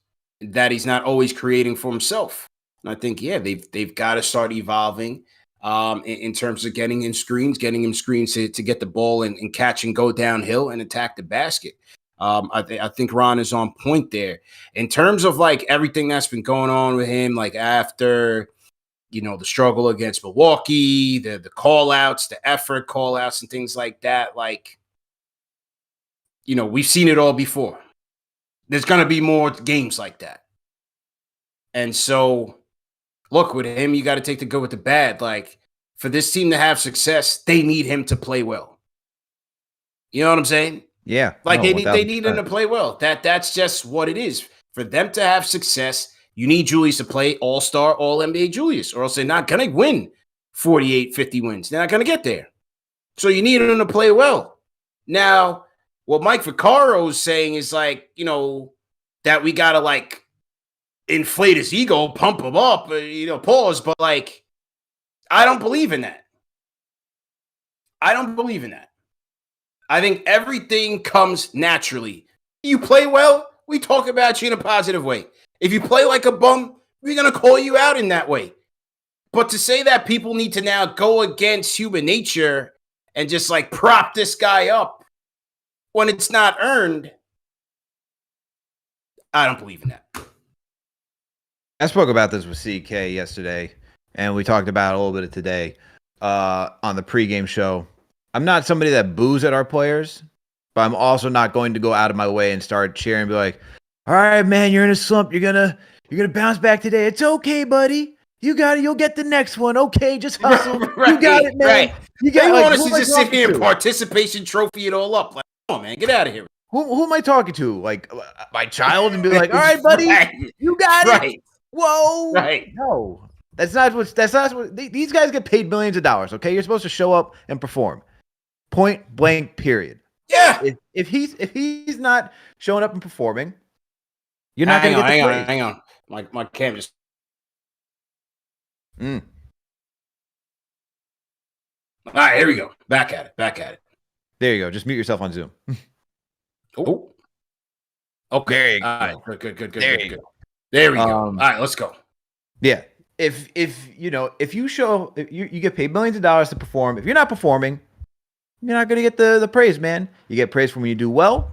that he's not always creating for himself. And I think, they've got to start evolving in terms of getting him screens to get the ball and catch and go downhill and attack the basket. I think Ron is on point there in terms of like everything that's been going on with him, like after, the struggle against Milwaukee, the call outs, the effort call outs and things like that. Like, we've seen it all before. There's going to be more games like that. And so look, with him, you got to take the good with the bad. Like, for this team to have success, they need him to play well. You know what I'm saying? Yeah. Like they need him to play well. That's just what it is. For them to have success, you need Julius to play all-star, all-NBA Julius, or else they're not going to win 48, 50 wins. They're not going to get there. So you need him to play well. Now, what Mike Vaccaro is saying is like, that we got to like inflate his ego, pump him up, pause. But like, I don't believe in that. I think everything comes naturally. You play well, we talk about you in a positive way. If you play like a bum, we're going to call you out in that way. But to say that people need to now go against human nature and just like prop this guy up when it's not earned, I don't believe in that. I spoke about this with CK yesterday, and we talked about it a little bit today on the pregame show. I'm not somebody that boos at our players, but I'm also not going to go out of my way and start cheering and be like, all right, man, you're in a slump. You're gonna bounce back today. It's okay, buddy. You got it. You'll get the next one. Okay, just hustle. Right, you got it, man. Right. You got they like, want us to just sit here and to? participation trophy it all up. Like, come on, man, get out of here. Who am I talking to? Like my child, and be like, all right, buddy, you got it. Whoa. Right. No, that's not what these guys get paid millions of dollars. Okay, you're supposed to show up and perform. Point blank. Period. Yeah. If he's not showing up and performing, you're not going to get the praise. Hang on. My camera just. All right, here we go. Back at it. There you go. Just mute yourself on Zoom. Oh. Okay. There you go. All right. Good. There you go. There we go. All right, let's go. Yeah. If you get paid millions of dollars to perform, if you're not performing, you're not going to get the praise, man. You get praise from when you do well.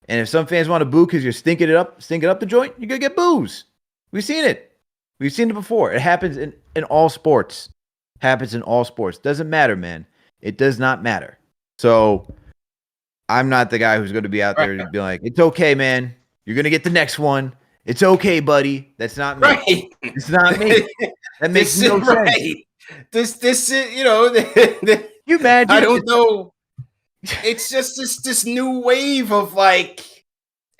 And if some fans want to boo because you're stinking up the joint, you're going to get boos. We've seen it. We've seen it before. It happens in all sports. Doesn't matter, man. It does not matter. So I'm not the guy who's going to be out there and be like, it's okay, man. You're going to get the next one. It's okay, buddy. That's not me. Right. It's not me. That makes no sense. This you imagine? I don't know. It's just this new wave of like,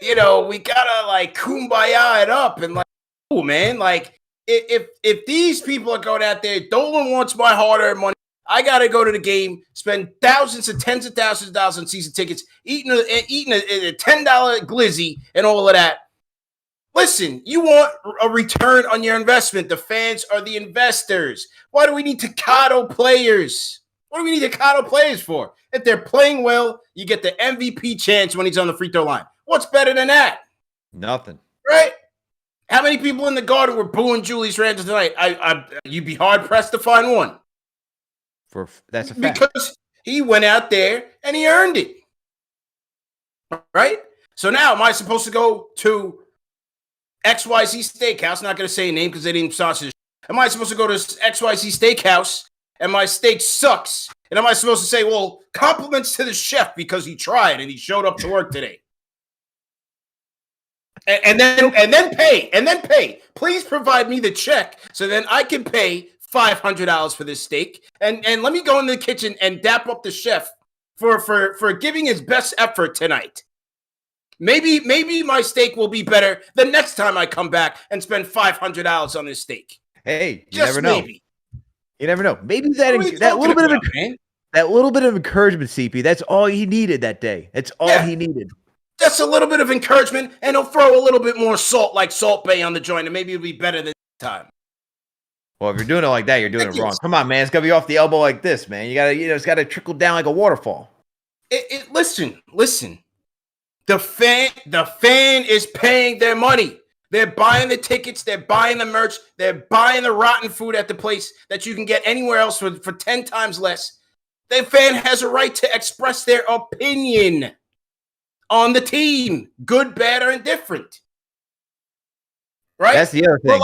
we gotta like kumbaya it up and like, oh man, like if these people are going out there, Dolan wants my hard-earned money. I gotta go to the game, spend thousands and tens of thousands of dollars on season tickets, eating a $10 glizzy and all of that. Listen, you want a return on your investment. The fans are the investors. Why do we need to coddle players? What do we need to coddle players for? If they're playing well, you get the MVP chance when he's on the free throw line. What's better than that? Nothing. Right? How many people in the Garden were booing Julius Randle tonight? You'd be hard pressed to find one. That's a fact. Because he went out there and he earned it. Right? So now, am I supposed to go to XYZ Steakhouse? Not going to say a name because they didn't sponsor this. Am I supposed to go to XYZ Steakhouse and my steak sucks? And am I supposed to say, well, compliments to the chef because he tried and he showed up to work today? And then pay. Please provide me the check so then I can pay $500 for this steak. And let me go in the kitchen and dap up the chef for giving his best effort tonight. Maybe my steak will be better the next time I come back and spend $500 on this steak. Hey, you Just never know. Maybe. You never know. Maybe that little bit of encouragement, CP. That's all he needed that day. That's all he needed. Just a little bit of encouragement, and he'll throw a little bit more salt, like Salt Bay, on the joint, and maybe it'll be better this time. Well, if you're doing it like that, you're doing it wrong. Come on, man. It's gotta be off the elbow like this, man. You gotta, it's gotta trickle down like a waterfall. Listen. The fan is paying their money. They're buying the tickets. They're buying the merch. They're buying the rotten food at the place that you can get anywhere else for 10 times less. The fan has a right to express their opinion on the team, good, bad, or indifferent. Right? That's the other thing.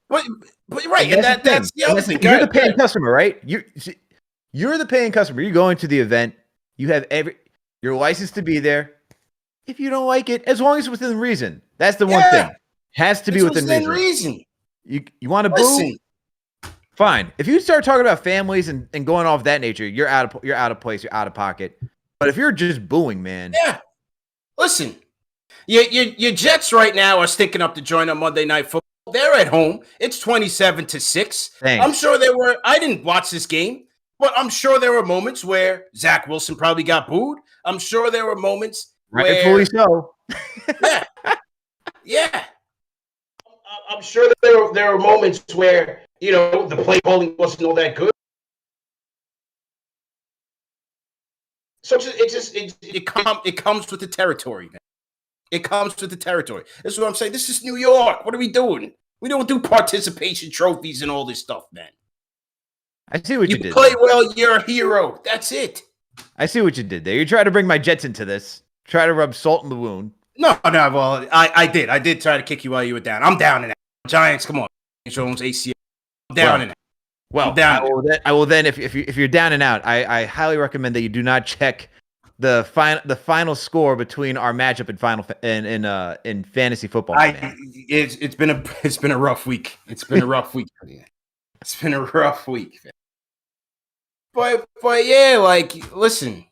But right, and that's the other thing. You're the paying customer, right? You're the paying customer. You're going to the event. You have your license to be there. If you don't like it, as long as it's within reason. That's the one thing. Has to be within reason. You want to boo? Fine. If you start talking about families and going off that nature, you're out of place. You're out of pocket. But if you're just booing, man. Yeah. Listen, your Jets right now are stinking up the joint on Monday Night Football. They're at home. It's 27-6. Thanks. I'm sure I didn't watch this game, but I'm sure there were moments where Zach Wilson probably got booed. I'm sure there were moments rightfully so. Yeah. I'm sure that there were moments where, the play calling wasn't all that good. So it comes with the territory, man. It comes with the territory. This is what I'm saying. This is New York. What are we doing? We don't do participation trophies and all this stuff, man. I see what you did. You play well, you're a hero. That's it. I see what you did there. You tried to bring my Jets into this. Try to rub salt in the wound. No. Well, I did. I did try to kick you while you were down. I'm down in that. Giants, come on. Jones, ACL. I'm down in that. Well, I will then, if you're down and out, I highly recommend that you do not check the final score between our matchup in fantasy football. It's been a rough week. It's been a rough week. It's been a rough week. But yeah, like listen,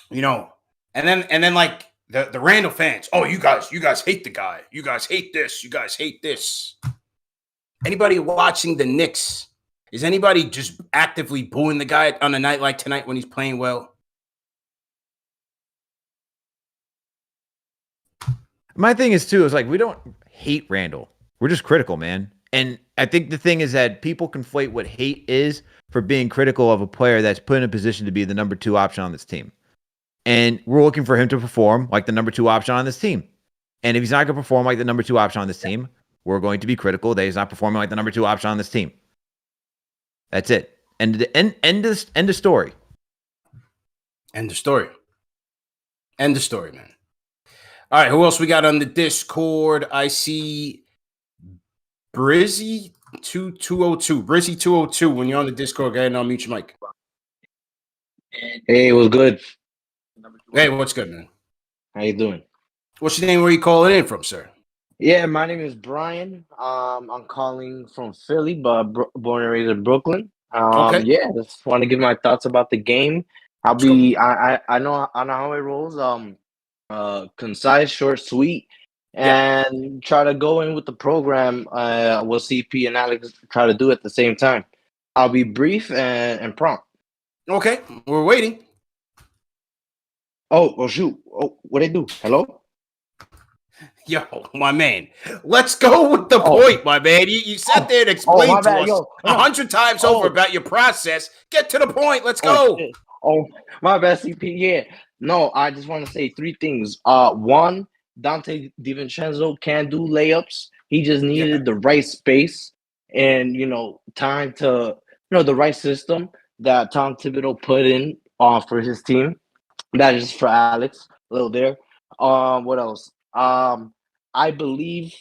you know, and then like the Randle fans. Oh, you guys hate the guy. You guys hate this. You guys hate this. Anybody watching the Knicks? Is anybody just actively booing the guy on a night like tonight when he's playing well? My thing is too, is like we don't hate Randle. We're just critical, man. And I think the thing is that people conflate what hate is for being critical of a player that's put in a position to be the number 2 option on this team. And we're looking for him to perform like the number 2 option on this team. And if he's not going to perform like the number 2 option on this team, we're going to be critical that he's not performing like the number 2 option on this team. That's it. End of story. End of story. End of story, man. All right, who else we got on the Discord? I see Brizzy 202. Brizzy 202. When you're on the Discord, go ahead and unmute your mic. Hey, what's good? Hey, what's good, man? How you doing? What's your name? Where you calling in from, sir? Yeah, my name is Brian. I'm calling from Philly, but born and raised in Brooklyn. Okay. Yeah, just want to give my thoughts about the game. I know how it rolls. Concise, short, sweet, and try to go in with the program. What CP and Alex try to do at the same time. I'll be brief and prompt. Okay, we're waiting. Oh, shoot. Oh, what I do? Hello? Yo, my man. Let's go with the point, my man. You sat there and explained to us 100 times over about your process. Get to the point. Let's go. Oh, my bad, CP. Yeah. No, I just want to say 3 things. One, Dante DiVincenzo can do layups. He just needed the right space and, time to, the right system that Tom Thibodeau put in for his team. That is for Alex. A little there. What else? I believe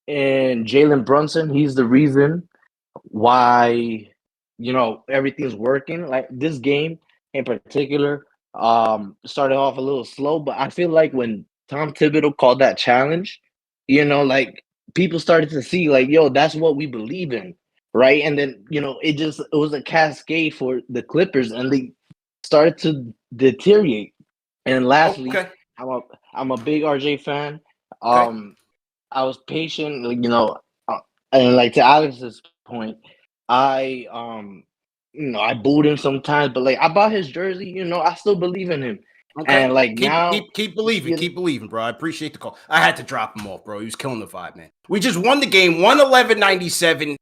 in Jalen Brunson. He's the reason why, everything's working. Like this game in particular, started off a little slow, but I feel like when Tom Thibodeau called that challenge, like people started to see like, yo, that's what we believe in, right? And then, it was a cascade for the Clippers and they started to deteriorate. And lastly, I'm a big RJ fan. I was patient, and like to Alex's point, I booed him sometimes, but like I bought his jersey, I still believe in him. Okay. And like keep believing, bro. I appreciate the call. I had to drop him off, bro. He was killing the vibe, man. We just won the game, 111-97.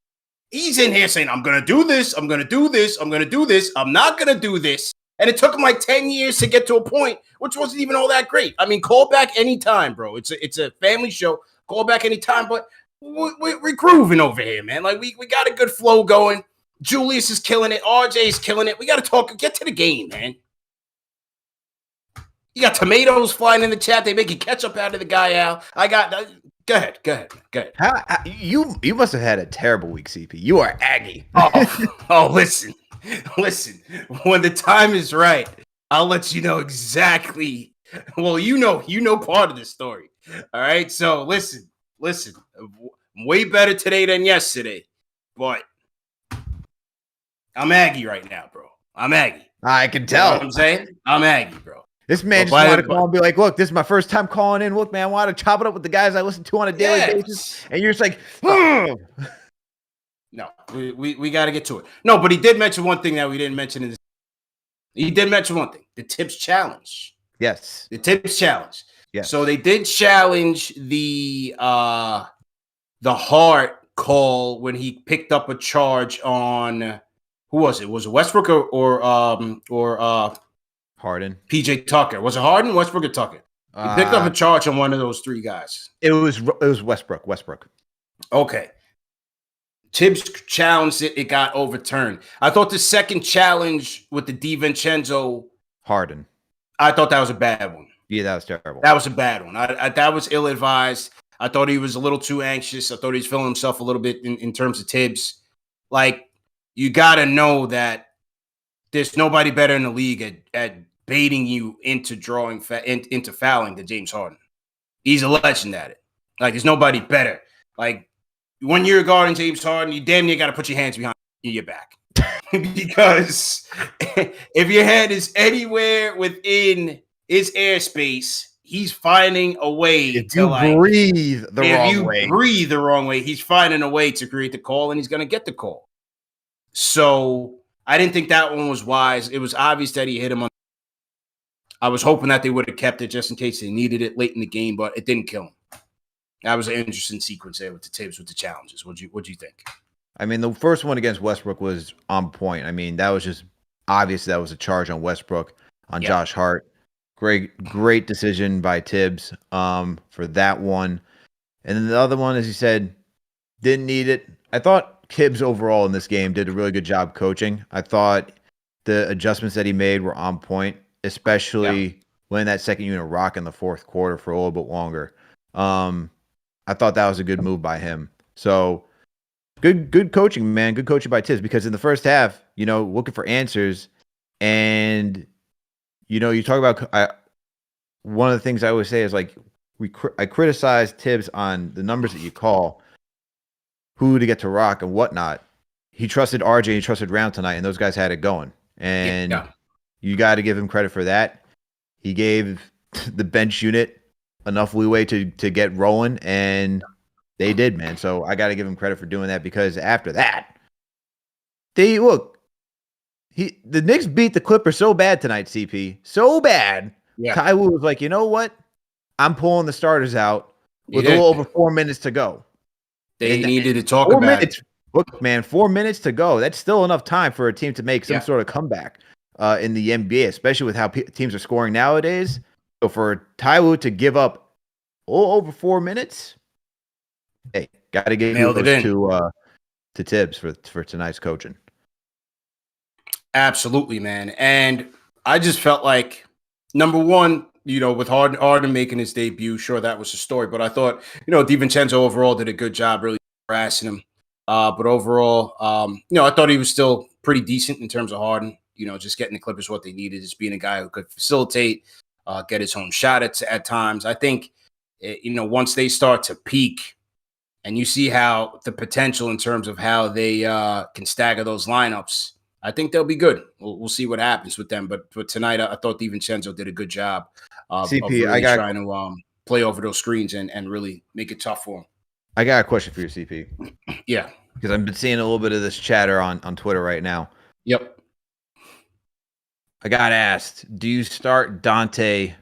He's in here saying, I'm gonna do this, I'm gonna do this, I'm gonna do this, I'm not gonna do this. And it took him like 10 years to get to a point, which wasn't even all that great. I mean, call back anytime, bro. It's a family show. Call back anytime, but we're grooving over here, man. Like, we got a good flow going. Julius is killing it. RJ is killing it. We got to get to the game, man. You got tomatoes flying in the chat. They making ketchup out of the guy, Al. Go ahead. You must have had a terrible week, CP. You are Aggie. Listen. When the time is right, I'll let you know exactly. Well, you know part of the story. All right. So listen. Way better today than yesterday, but I'm Aggie right now, bro. I'm Aggie. I can tell. You know what I'm saying? I'm Aggie, bro. This man just wanted to call and be like, look, this is my first time calling in. Look, man, I want to chop it up with the guys I listen to on a daily basis. And you're just like, No, we got to get to it. No, but he did mention one thing that we didn't mention in this. He did mention one thing, the Thibs challenge. Yes. The Thibs challenge. Yes. So they did challenge the Hart call when he picked up a charge on who was it? Was it Westbrook or Harden? PJ Tucker. Was it Harden, Westbrook, or Tucker? He picked up a charge on one of those 3 guys. It was Westbrook. Okay. Thibs challenged it. It got overturned. I thought the second challenge with the DiVincenzo Harden. I thought that was a bad one. Yeah, that was terrible. That was a bad one. That was ill-advised. I thought he was a little too anxious. I thought he was feeling himself a little bit in terms of Thibs. Like, you got to know that there's nobody better in the league at baiting you into into fouling than James Harden. He's a legend at it. Like, there's nobody better. Like, when you're guarding James Harden, you damn near got to put your hands behind your back. Because if your head is anywhere within his airspace, he's finding a way breathe the wrong way. He's finding a way to create the call, and he's going to get the call. So I didn't think that one was wise. It was obvious that he hit him on. I was hoping that they would have kept it just in case they needed it late in the game, but it didn't kill him. That was an interesting sequence there with the Thibs, with the challenges. What'd you think? I mean, the first one against Westbrook was on point. I mean, that was just obvious. That was a charge on Westbrook, on Josh Hart. Great decision by Thibs for that one. And then the other one, as you said, didn't need it. I thought Thibs overall in this game did a really good job coaching. I thought the adjustments that he made were on point, especially when that second unit rocked in the fourth quarter for a little bit longer. I thought that was a good move by him. So good coaching, man. Good coaching by Thibs, because in the first half, looking for answers, and you talk about one of the things I always say is, like, I criticize Thibs on the numbers that you call, who to get to rock and whatnot. He trusted RJ, he trusted Round tonight, and those guys had it going. And you got to give him credit for that. He gave the bench unit enough leeway to get rolling, and they did, man. So I got to give him credit for doing that, because after that, the Knicks beat the Clippers so bad tonight, CP. So bad. Yeah. Ty Lue was like, you know what? I'm pulling the starters out with a little over 4 minutes to go. They needed to talk about it. Look, man, 4 minutes to go. That's still enough time for a team to make some sort of comeback in the NBA, especially with how teams are scoring nowadays. So for Ty Lue to give up over 4 minutes, hey, got to give those to Thibs for tonight's coaching. Absolutely, man. And I just felt like, number one, with Harden making his debut, sure, that was a story. But I thought, DiVincenzo overall did a good job really harassing him. But overall, I thought he was still pretty decent in terms of Harden, just getting the Clippers what they needed, just being a guy who could facilitate, get his own shot at times. I think, once they start to peak and you see how the potential in terms of how they can stagger those lineups, I think they'll be good. We'll see what happens with them. But tonight, I thought DiVincenzo did a good job of really trying to play over those screens and really make it tough for him. I got a question for you, CP. Yeah. Because I've been seeing a little bit of this chatter on Twitter right now. Yep. I got asked, do you start Dante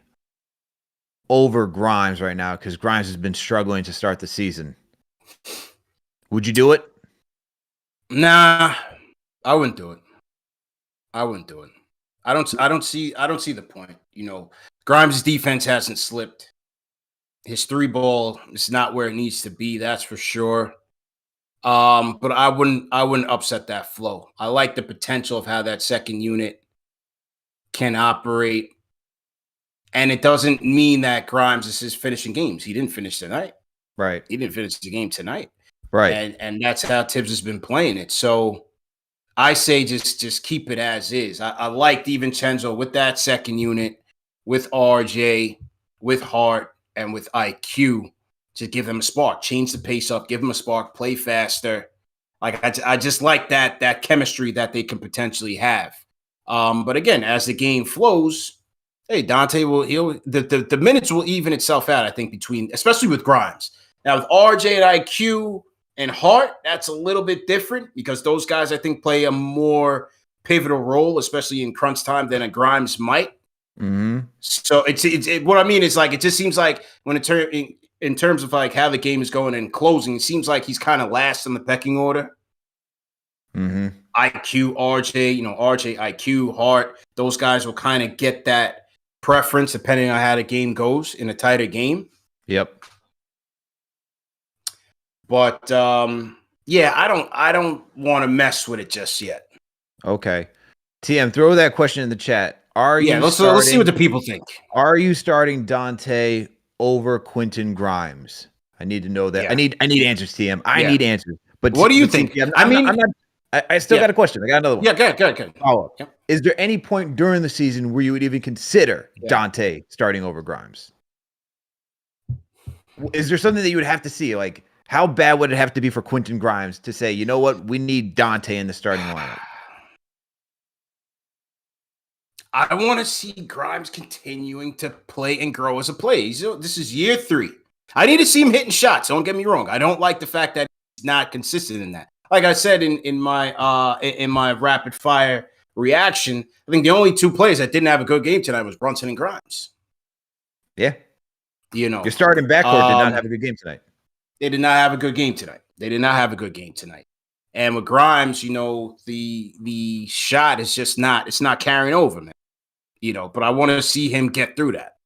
over Grimes right now? Because Grimes has been struggling to start the season. Would you do it? Nah, I wouldn't do it. I don't see the point. Grimes' defense hasn't slipped. His three ball is not where it needs to be, that's for sure. But I wouldn't upset that flow. I like the potential of how that second unit can operate. And it doesn't mean that Grimes is his finishing games. He didn't finish tonight. Right. He didn't finish the game tonight. Right. And that's how Thibs has been playing it. So I say just keep it as is. I like DiVincenzo with that second unit, with RJ, with Hart, and with IQ to give them a spark, change the pace up, give them a spark, play faster. Like I just like that chemistry that they can potentially have. But again, as the game flows, hey, Dante the minutes will even itself out, I think, especially with Grimes. Now with RJ and IQ and Hart, that's a little bit different because those guys, I think, play a more pivotal role, especially in crunch time, than a Grimes might. Mm-hmm. So it's what I mean is, like, it just seems like when in terms of like how the game is going and closing, it seems like he's kind of last in the pecking order. Mm-hmm. IQ, RJ, RJ, IQ, Hart, those guys will kind of get that preference depending on how the game goes in a tighter game. Yep. But yeah, I don't want to mess with it just yet. Okay. TM, throw that question in the chat. Let's see what the people think. Are you starting Dante over Quentin Grimes? I need to know that. Yeah. I need answers, TM. I need answers. But what do you think? TM, I still got a question. I got another one. Yeah, good. Follow up. Yep. is there any point during the season where you would even consider Dante starting over Grimes? Is there something that you would have to see? Like, how bad would it have to be for Quentin Grimes to say, you know what, we need Dante in the starting lineup? I want to see Grimes continuing to play and grow as a player. This is year 3. I need to see him hitting shots. Don't get me wrong. I don't like the fact that he's not consistent in that. Like I said in my rapid fire reaction, I think the only 2 players that didn't have a good game tonight was Brunson and Grimes. Yeah. You know, your starting backcourt did not have a good game tonight. They did not have a good game tonight. They did not have a good game tonight. And with Grimes, you know, the shot is just it's not carrying over, man. You know, but I want to see him get through that.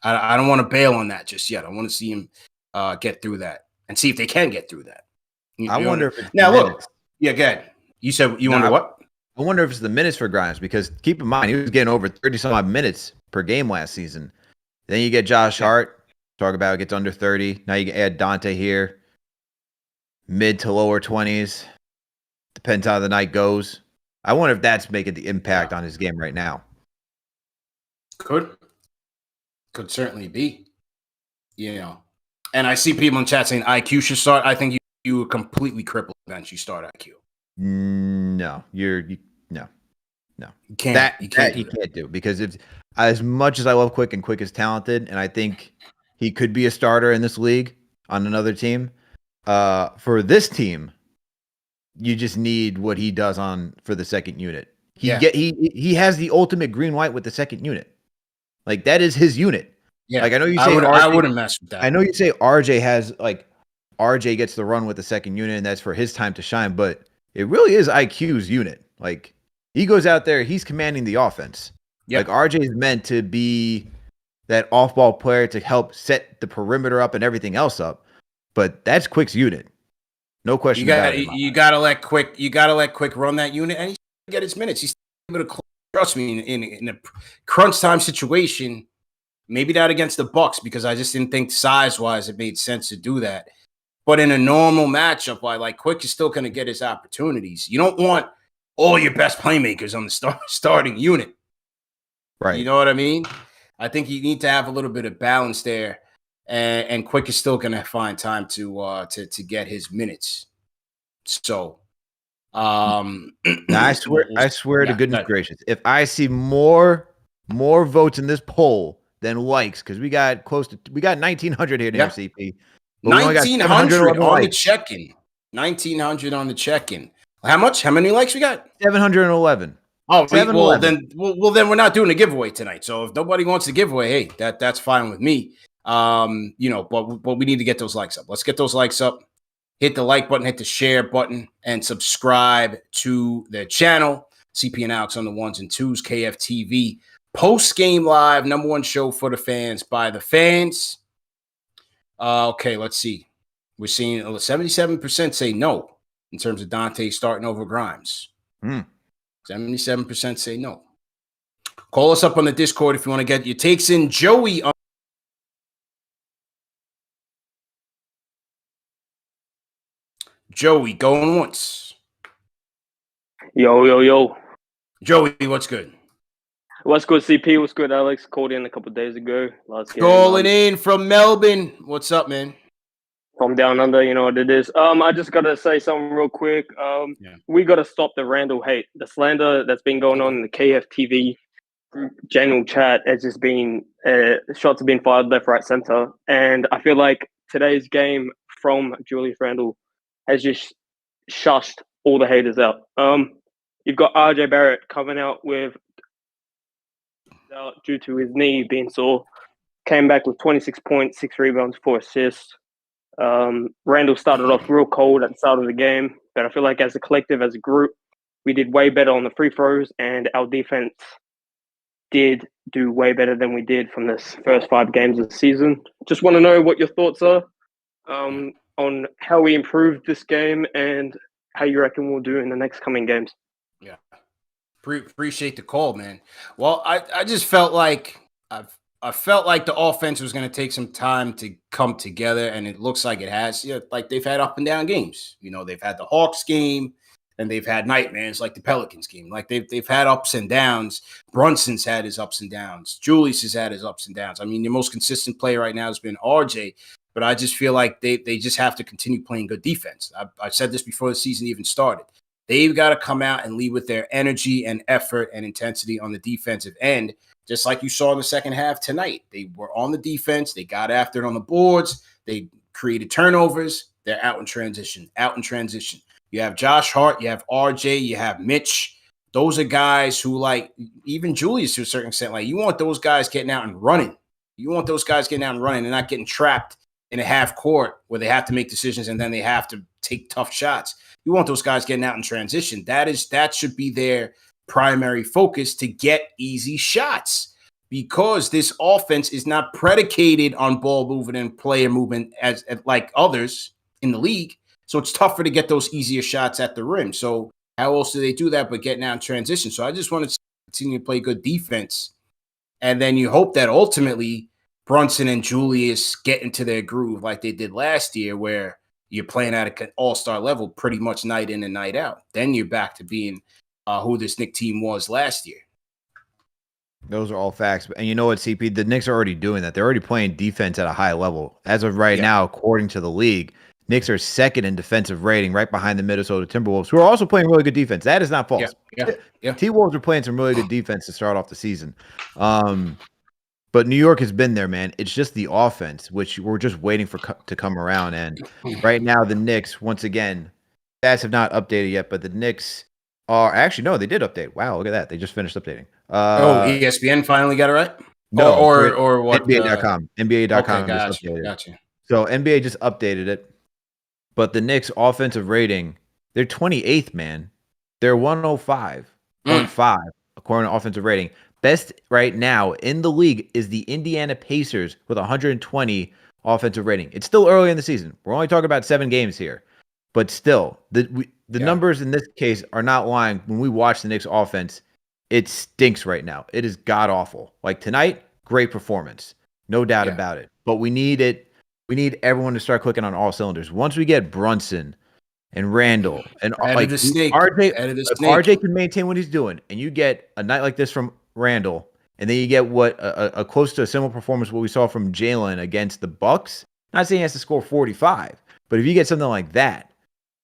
I don't want to bail on that just yet. I want to see him get through that and see if they can get through that. I wonder if it's now look. Yeah, go ahead. You said you wonder what? I wonder if it's the minutes for Grimes, because keep in mind he was getting over 30-some odd minutes per game last season. Then you get Josh Hart. Talk about it gets under 30. Now you can add Dante here. Mid to lower 20s. Depends how the night goes. I wonder if that's making the impact on his game right now. Could certainly be. You know. And I see people in chat saying IQ should start. I think you would completely cripple bench. You start IQ. No. No. You can't. That he can't do, because it's as much as I love Quick, and Quick is talented, and I think he could be a starter in this league on another team. For this team, you just need what he does for the second unit. He has the ultimate green white with the second unit. Like, that is his unit. Yeah. Like, I know you say I wouldn't mess with that. I know you say RJ gets the run with the second unit, and that's for his time to shine, but it really is IQ's unit. Like, he goes out there, he's commanding the offense. Yep. Like, RJ is meant to be that off-ball player to help set the perimeter up and everything else up. But that's Quick's unit. No question about it. You gotta let Quick run that unit, and he's gonna get his minutes. He's able to trust me in a crunch time situation. Maybe not against the Bucks, because I just didn't think size-wise it made sense to do that. But in a normal matchup, like Quick is still gonna get his opportunities. You don't want all your best playmakers on the starting unit. Right. You know what I mean? I think you need to have a little bit of balance there, and Quick is still going to find time to get his minutes. So, now I swear to goodness gracious, if I see more votes in this poll than likes, because we got 1,900 here in RCP. 1,900 on the check-in. 1,900 on the check-in. How much? How many likes we got? 711. Oh, well then we're not doing a giveaway tonight. So if nobody wants a giveaway, hey, that's fine with me. You know, but we need to get those likes up. Let's get those likes up. Hit the like button, hit the share button, and subscribe to the channel. CP and Alex on the 1s and 2s, KFTV. Post-game live, #1 show for the fans by the fans. Okay, let's see. We're seeing 77% say no in terms of Dante starting over Grimes. 77% say no. Call us up on the Discord if you want to get your takes in. Joey on Joey going once. Yo. Joey, what's good? What's good, CP? What's good, Alex? Called in a couple of days ago. Calling in from Melbourne. What's up, man? From down under, you know what it is. I just gotta say something real quick. We gotta stop the Randle hate. The slander that's been going on in the KFTV general chat has just been shots have been fired left, right, center, and I feel like today's game from Julius Randle has just shushed all the haters out. You've got RJ Barrett coming out due to his knee being sore. Came back with 26 points, 6 rebounds, 4 assists. Randle started off real cold at the start of the game, but I feel like as a collective, as a group, we did way better on the free throws, and our defense did do way better than we did from this first 5 games of the season. Just want to know what your thoughts are on how we improved this game and how you reckon we'll do in the next coming games. Yeah. Appreciate the call, man. Well, I just felt like I felt like the offense was going to take some time to come together, and it looks like it has. Yeah, like they've had up and down games. You know, they've had the Hawks game. and they've had nightmares like the Pelicans game. Like they've had ups and downs. Brunson's had his ups and downs. Julius has had his ups and downs. I mean, the most consistent player right now has been RJ, but I just feel like they just have to continue playing good defense. I said this before the season even started. They've got to come out and lead with their energy and effort and intensity on the defensive end, just like you saw in the second half tonight. They were on the defense. They got after it on the boards. They created turnovers. They're out in transition. You have Josh Hart, you have RJ, you have Mitch. Those are guys who, like, even Julius to a certain extent, like, you want those guys getting out and running. You want those guys getting out and running and not getting trapped in a half court where they have to make decisions and then they have to take tough shots. You want those guys getting out in transition. That should be their primary focus, to get easy shots, because this offense is not predicated on ball movement and player movement as like others in the league. So it's tougher to get those easier shots at the rim. So how else do they do that but getting out in transition? So I just want to continue to play good defense. And then you hope that ultimately Brunson and Julius get into their groove like they did last year, where you're playing at an all-star level pretty much night in and night out. Then you're back to being who this Knicks team was last year. Those are all facts. And you know what, CP? The Knicks are already doing that. They're already playing defense at a high level. As of right now, according to the league, Knicks are second in defensive rating, right behind the Minnesota Timberwolves, who are also playing really good defense. That is not false. Yeah. T-Wolves are playing some really good defense to start off the season. But New York has been there, man. It's just the offense, which we're just waiting for to come around. And right now, the Knicks, once again, stats have not updated yet, but the Knicks are actually, no, they did update. Wow, look at that. They just finished updating. ESPN finally got it right? No, or what? NBA.com. NBA.com okay, just updated. Gotcha. So NBA just updated it. But the Knicks offensive rating, they're 28th, man. They're 105.5 according to offensive rating. Best right now in the league is the Indiana Pacers with 120 offensive rating. It's still early in the season. We're only talking about 7 games here. But still, the numbers in this case are not lying. When we watch the Knicks offense, it stinks right now. It is god-awful. Like tonight, great performance. No doubt about it. But we need it. We need everyone to start clicking on all cylinders. Once we get Brunson and Randle and like RJ can maintain what he's doing, and you get a night like this from Randle, and then you get a close to a similar performance what we saw from Jalen against the Bucks. Not saying he has to score 45, but if you get something like that,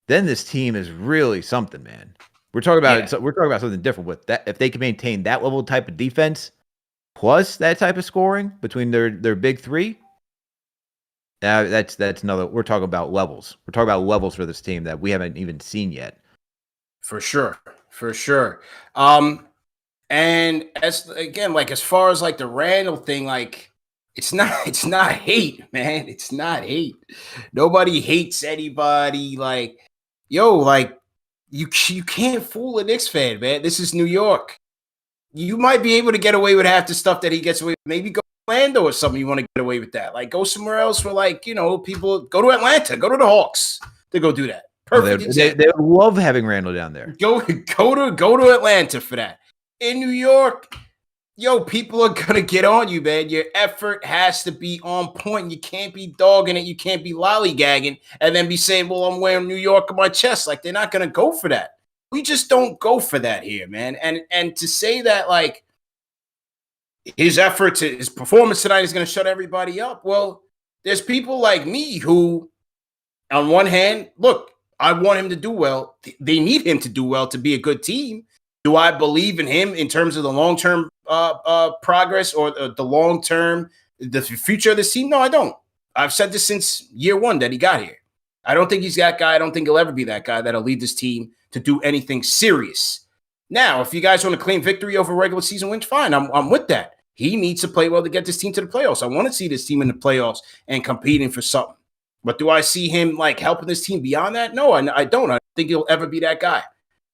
then this team is really something, man. We're talking about we're talking about something different with that. If they can maintain that level type of defense plus that type of scoring between their big three. That's another. We're talking about levels. We're talking about levels for this team that we haven't even seen yet. For sure. And as far as like the Randall thing, like it's not hate, man. It's not hate. Nobody hates anybody. Like, like you can't fool a Knicks fan, man. This is New York. You might be able to get away with half the stuff that he gets away with. Maybe go Orlando or something, you want to get away with that. Like, go somewhere else where, like, people go to Atlanta, go to the Hawks to go do that. Perfect. They love having Randle down there. Go to Atlanta for that. In New York, people are gonna get on you, man. Your effort has to be on point. You can't be dogging it. You can't be lollygagging and then be saying, "Well, I'm wearing New York on my chest." Like, they're not gonna go for that. We just don't go for that here, man. And to say that, like, his effort, his performance tonight is going to shut everybody up. Well, there's people like me who, on one hand, look, I want him to do well. They need him to do well to be a good team. Do I believe in him in terms of the long-term progress or the long-term, the future of this team? No, I don't. I've said this since year one that he got here. I don't think he's that guy. I don't think he'll ever be that guy that'll lead this team to do anything serious. Now, if you guys want to claim victory over regular season wins, fine. I'm with that. He needs to play well to get this team to the playoffs. I want to see this team in the playoffs and competing for something. But do I see him like helping this team beyond that? No, I don't. I don't think he'll ever be that guy.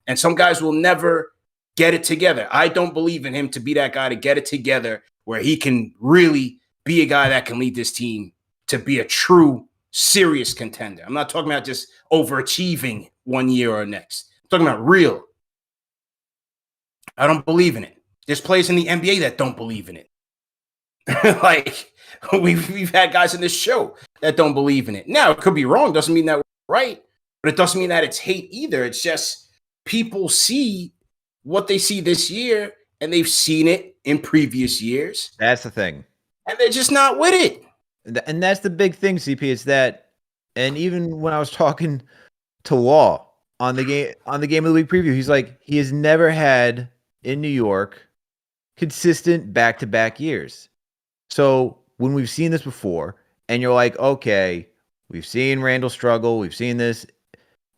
And some guys will never get it together. I don't believe in him to be that guy to get it together where he can really be a guy that can lead this team to be a true, serious contender. I'm not talking about just overachieving one year or next. I'm talking about real. I don't believe in it. There's players in the NBA that don't believe in it. Like, we've had guys in this show that don't believe in it. Now, it could be wrong. Doesn't mean that we're right. But it doesn't mean that it's hate either. It's just people see what they see this year, and they've seen it in previous years. That's the thing. And they're just not with it. And that's the big thing, CP, is that, and even when I was talking to Law on the game of the week preview, he's like, he has never had in New York consistent back-to-back years. So when we've seen this before, and you're like, okay, we've seen Randle struggle, we've seen this.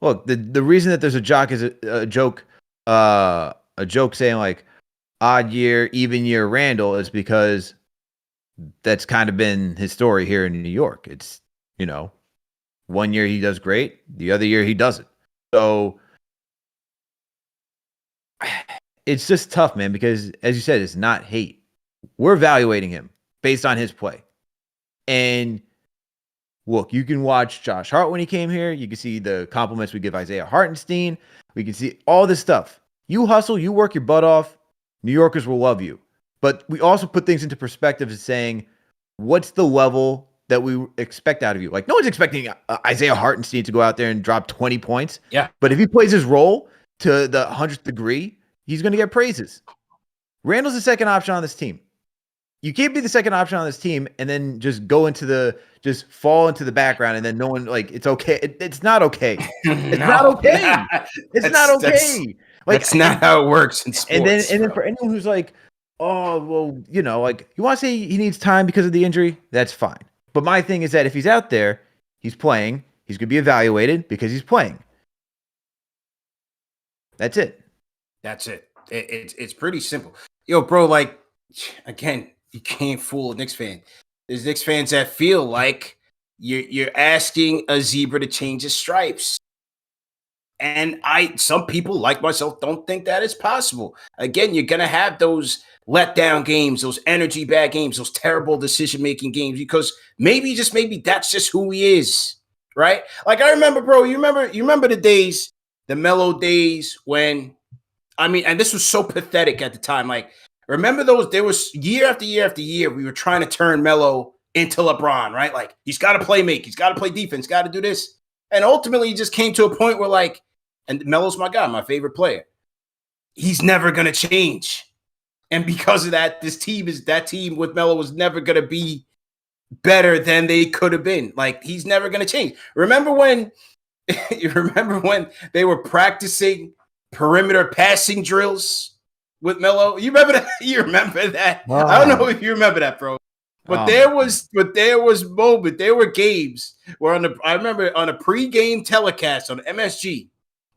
Look, the reason that there's a joke saying like odd year, even year Randle is because that's kind of been his story here in New York. It's, you know, one year he does great, the other year he doesn't. So it's just tough, man, because as you said, it's not hate. We're evaluating him based on his play. And look, you can watch Josh Hart when he came here. You can see the compliments we give Isaiah Hartenstein. We can see all this stuff. You hustle, you work your butt off, New Yorkers will love you. But we also put things into perspective as saying, what's the level that we expect out of you? Like, no one's expecting Isaiah Hartenstein to go out there and drop 20 points. Yeah. But if he plays his role to the 100th degree, he's going to get praises. Randle's the second option on this team. You can't be the second option on this team and then just just fall into the background and then no one, like, it's okay. It's not okay. It's not okay. It's not okay. Like, that's not how it works in sports. And then for anyone who's like, oh, well, you know, like, you want to say he needs time because of the injury? That's fine. But my thing is that if he's out there, he's playing, he's going to be evaluated because he's playing. That's it. That's it. It's pretty simple. Yo, bro, like, again, you can't fool a Knicks fan. There's Knicks fans that feel like you're asking a zebra to change his stripes. And some people like myself don't think that is possible. Again, you're going to have those letdown games, those energy bag games, those terrible decision-making games, because maybe that's just who he is, right? Like, I remember, bro, you remember the days, the Melo days when, I mean, and this was so pathetic at the time. Like, remember those, there was year after year after year, we were trying to turn Melo into LeBron, right? Like, he's got to play make, he's got to play defense, got to do this. And ultimately, he just came to a point where, like, and Melo's my guy, my favorite player. He's never going to change. And because of that, that team with Melo was never going to be better than they could have been. Like, he's never going to change. Remember when they were practicing perimeter passing drills with Melo? You remember that? You remember that? Oh. I don't know if you remember that, bro. But there was games where I remember on a pregame telecast on MSG,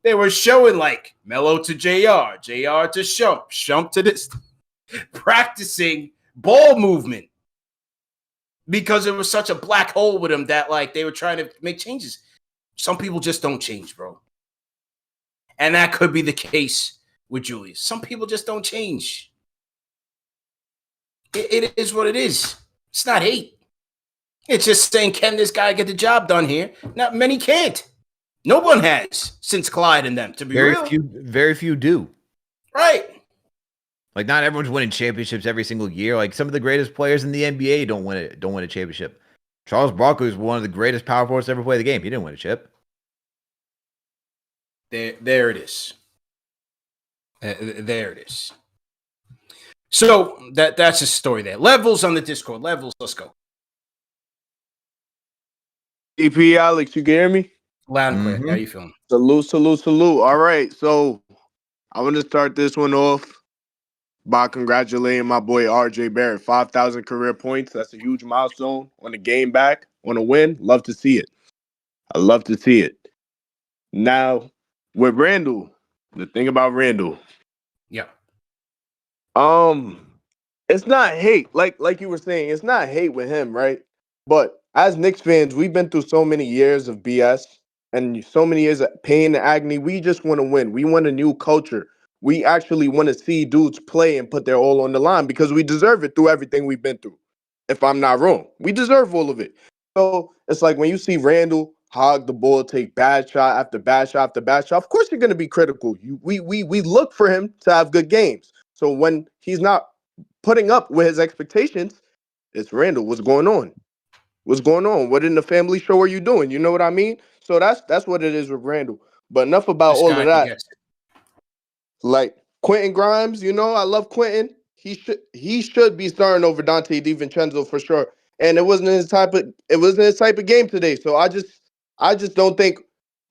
they were showing like Melo to JR, JR to Shump to this, practicing ball movement because it was such a black hole with him that, like, they were trying to make changes. Some people just don't change, bro. And that could be the case with Julius. Some people just don't change. It is what it is. It's not hate. It's just saying, can this guy get the job done here? Not many can't. No one has since Clyde and them, to be real. Very few do. Right. Like, not everyone's winning championships every single year. Like, some of the greatest players in the NBA don't win a championship. Charles Barkley is one of the greatest power forwards to ever play the game. He didn't win a chip. There it is. There it is. So that's a story there. Levels on the Discord. Levels, let's go. EP Alex, you can hear me? Loud and clear. How you feeling? Salute. All right, so I want to start this one off by congratulating my boy RJ Barrett. 5,000 career points. That's a huge milestone on a game back, on a win. Love to see it. I love to see it. Now, with Randle, the thing about Randle. Yeah. It's not hate. Like you were saying, it's not hate with him, right? But as Knicks fans, we've been through so many years of BS and so many years of pain and agony. We just want to win. We want a new culture. We actually want to see dudes play and put their all on the line because we deserve it through everything we've been through. If I'm not wrong, we deserve all of it. So it's like when you see Randle hog the ball, take bad shot after bad shot after bad shot, of course you're going to be critical. We look for him to have good games. So when he's not putting up with his expectations, it's Randle. What's going on? What's going on? What in the family show are you doing? You know what I mean? So that's what it is with Randle. But enough about all of that. Like Quentin Grimes, I love Quentin. He should be starting over Dante DiVincenzo for sure. And it wasn't his type of game today. So I just don't think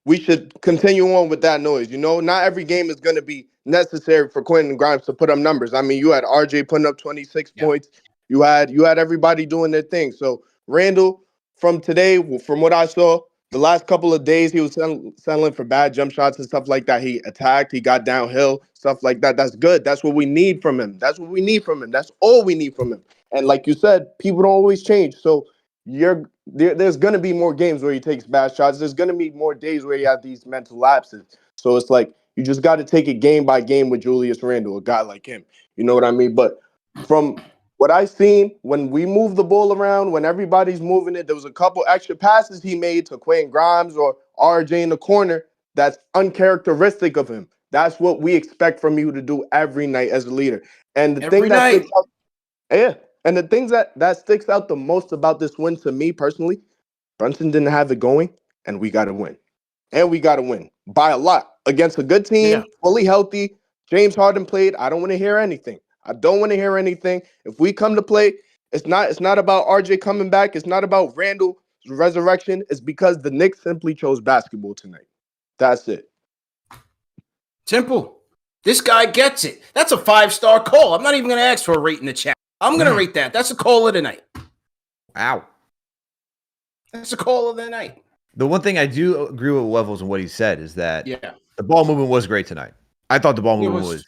we should continue on with that noise. Not every game is going to be necessary for Quentin Grimes to put up numbers. I mean, you had RJ putting up 26 points. You had everybody doing their thing. So Randle, from today, from what I saw, the last couple of days, he was settling for bad jump shots and stuff like that. He attacked, he got downhill, stuff like that. That's good. That's what we need from him. That's all we need from him. And like you said, people don't always change. So there's going to be more games where he takes bad shots. There's going to be more days where he has these mental lapses. So it's like you just got to take it game by game with Julius Randle, a guy like him. You know what I mean? But from what I seen, when we move the ball around, when everybody's moving it, there was a couple extra passes he made to Quentin Grimes or RJ in the corner that's uncharacteristic of him. That's what we expect from you to do every night as a leader. And the thing that sticks out, and the things that sticks out the most about this win to me personally, Brunson didn't have it going, and we got to win. And we got to win by a lot against a good team, fully healthy. James Harden played. I don't want to hear anything. If we come to play, it's not about RJ coming back. It's not about Randle's resurrection. It's because the Knicks simply chose basketball tonight. That's it. Simple. This guy gets it. That's a 5-star call. I'm not even going to ask for a rate in the chat. I'm going to rate that. That's a call of the night. Wow. That's a call of the night. The one thing I do agree with Levels and what he said is that the ball movement was great tonight. I thought the ball movement was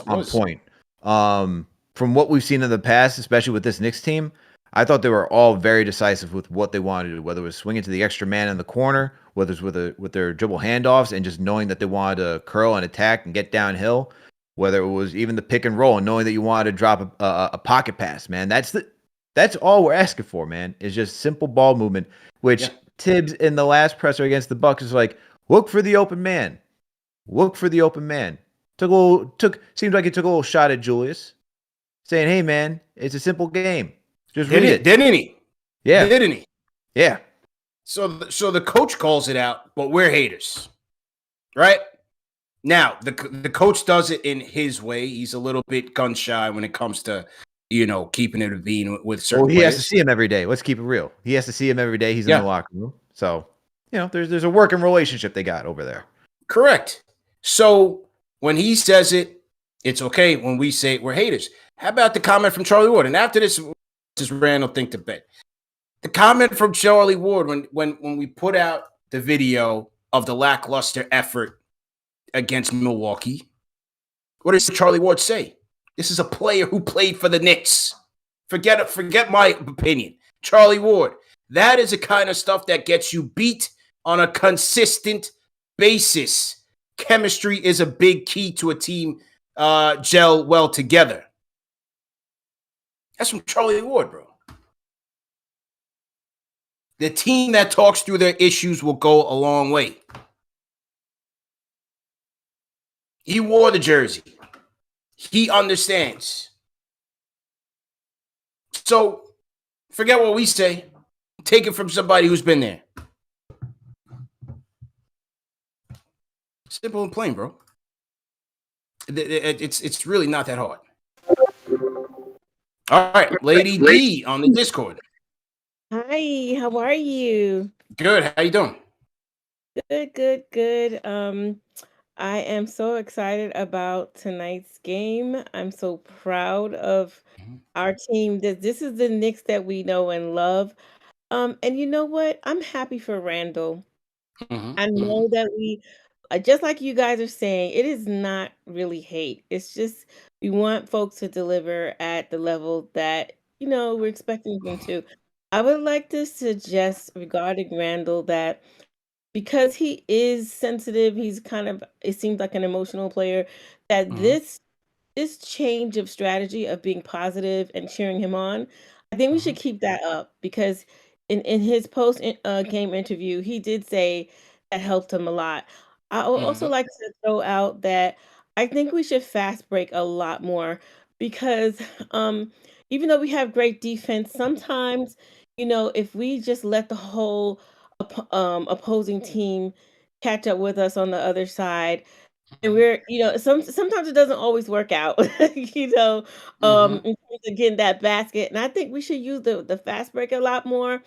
on point. From what we've seen in the past, especially with this Knicks team, I thought they were all very decisive with what they wanted to do, whether it was swinging to the extra man in the corner, whether it's with their dribble handoffs and just knowing that they wanted to curl and attack and get downhill, whether it was even the pick and roll and knowing that you wanted to drop a pocket pass, man. That's all we're asking for, man, is just simple ball movement, which Thibs in the last presser against the Bucks is like, look for the open man. Look for the open man. Seems like he took a little shot at Julius, saying, hey, man, it's a simple game. Just read it. Didn't he? Yeah. Didn't he? Yeah. So the coach calls it out, but we're haters, right? Now, the coach does it in his way. He's a little bit gun shy when it comes to, keeping it a bean with certain players. Has to see him every day. Let's keep it real. He has to see him every day. He's in the locker room. So, there's a working relationship they got over there. Correct. So when he says it, it's okay. When we say it, we're haters. How about the comment from Charlie Ward? And after this Randle thing to bed. The comment from Charlie Ward when we put out the video of the lackluster effort against Milwaukee, what does Charlie Ward say? This is a player who played for the Knicks. Forget my opinion. Charlie Ward, that is the kind of stuff that gets you beat on a consistent basis. Chemistry is a big key to a team gel well together. That's from Charlie Ward, bro. The team that talks through their issues will go a long way. He wore the jersey. He understands. So forget what we say. Take it from somebody who's been there. Simple and plain, bro. It's really not that hard. All right, Lady D on the Discord. Hi, how are you? Good. How you doing? Good. I am so excited about tonight's game. I'm so proud of our team. This is the Knicks that we know and love. And you know what? I'm happy for Randle. I know that we, just like you guys are saying, it is not really hate. It's just we want folks to deliver at the level that, we're expecting them to. I would like to suggest regarding Randle that because he is sensitive, it seems like an emotional player, that this change of strategy of being positive and cheering him on, I think we should keep that up because in his post game interview, he did say that helped him a lot. I would also like to throw out that I think we should fast break a lot more because even though we have great defense, sometimes, if we just let the whole opposing team catch up with us on the other side, And we're, sometimes it doesn't always work out, in terms of getting that basket. And I think we should use the fast break a lot more.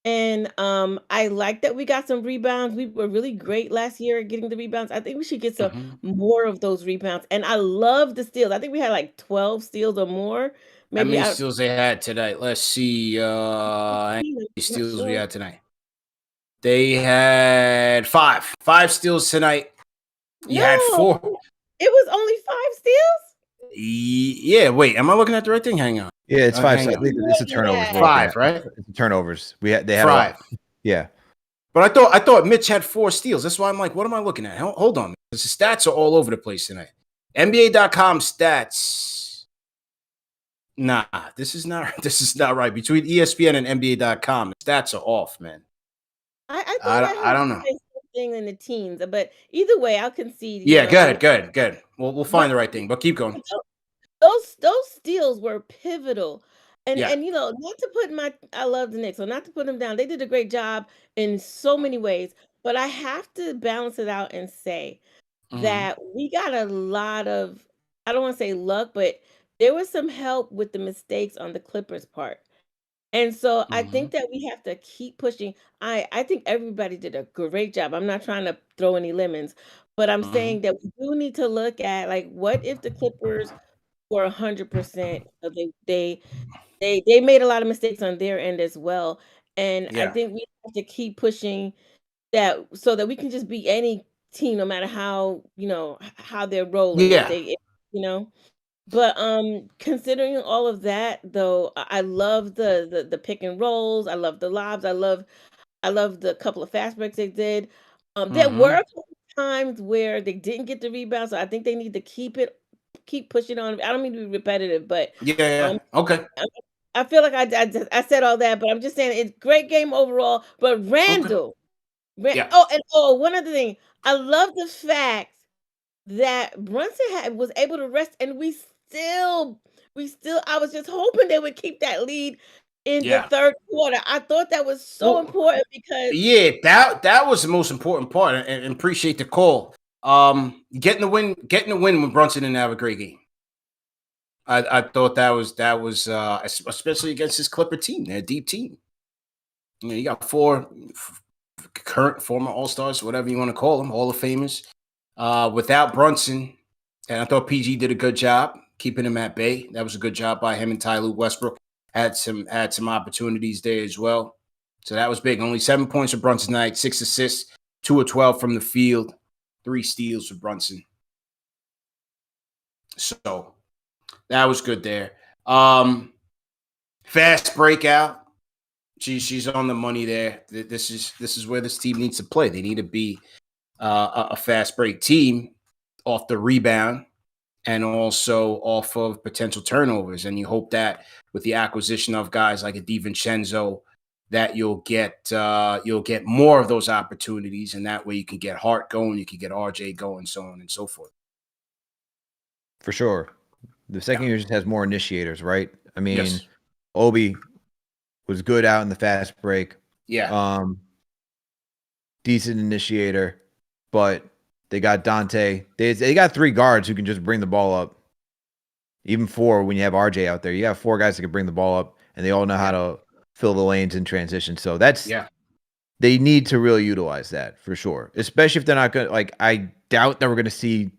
And I like that we got some rebounds. We were really great last year at getting the rebounds. I think we should get some more of those rebounds. And I love the steals. I think we had like 12 steals or more. How Maybe many steals they had tonight? Let's see. How many steals we had tonight? They had 5. 5 steals tonight. You had 4. It was only 5 steals? Yeah, wait. Am I looking at the right thing? Hang on. Yeah, it's 5. So I think it's a turnovers. 5, right? It's turnovers. They had 5. Yeah. But I thought Mitch had 4 steals. That's why I'm like, what am I looking at? Hold on. Because the stats are all over the place tonight. NBA.com stats. Nah, this is not right. Between ESPN and NBA.com, the stats are off, man. I don't know. Thing in the teens, but either way, I'll concede. Yeah, good. We'll find the right thing, but keep going. Those steals were pivotal, and not to put I love the Knicks, so not to put them down. They did a great job in so many ways, but I have to balance it out and say that we got a lot of, I don't want to say luck, but there was some help with the mistakes on the Clippers' part. And so I think that we have to keep pushing. I think everybody did a great job. I'm not trying to throw any lemons, but I'm saying that we do need to look at, like, what if the Clippers were 100%? They made a lot of mistakes on their end as well, and I think we have to keep pushing that so that we can just beat any team, no matter how how they're rolling. Yeah. But considering all of that, though, I love the pick and rolls. I love the lobs. I love the couple of fast breaks they did. There were a couple times where they didn't get the rebound, so I think they need to keep pushing on. I don't mean to be repetitive, but okay. I feel like I said all that, but I'm just saying it's great game overall. But Randle, one other thing, I love the fact that Brunson was able to rest, and we still, I was just hoping they would keep that lead in the third quarter. I thought that was so important because that was the most important part, and appreciate the call. Getting the win when Brunson didn't have a great game. I thought that was especially against this Clipper team, their deep team. You got 4 current former All-Stars, whatever you want to call them, Hall of Famers. Without Brunson, and I thought PG did a good job keeping him at bay. That was a good job by him, and Tyloo Westbrook had some opportunities there as well. So that was big. Only 7 points for Brunson tonight, 6 assists, 2 of 12 from the field, 3 steals for Brunson. So that was good there. Fast breakout. She's on the money there. This is where this team needs to play. They need to be a fast break team off the rebound and also off of potential turnovers. And you hope that with the acquisition of guys like a DiVincenzo, that you'll get more of those opportunities, and that way you can get Hart going, you can get RJ going, so on and so forth. For sure. The second year just has more initiators, right? I mean, Obi was good out in the fast break. Yeah. Decent initiator, but they got Dante. They got 3 guards who can just bring the ball up. Even 4 when you have RJ out there. You have 4 guys that can bring the ball up, and they all know how to fill the lanes in transition. So that's they need to really utilize that for sure. Especially if they're not going to, I doubt that we're going to see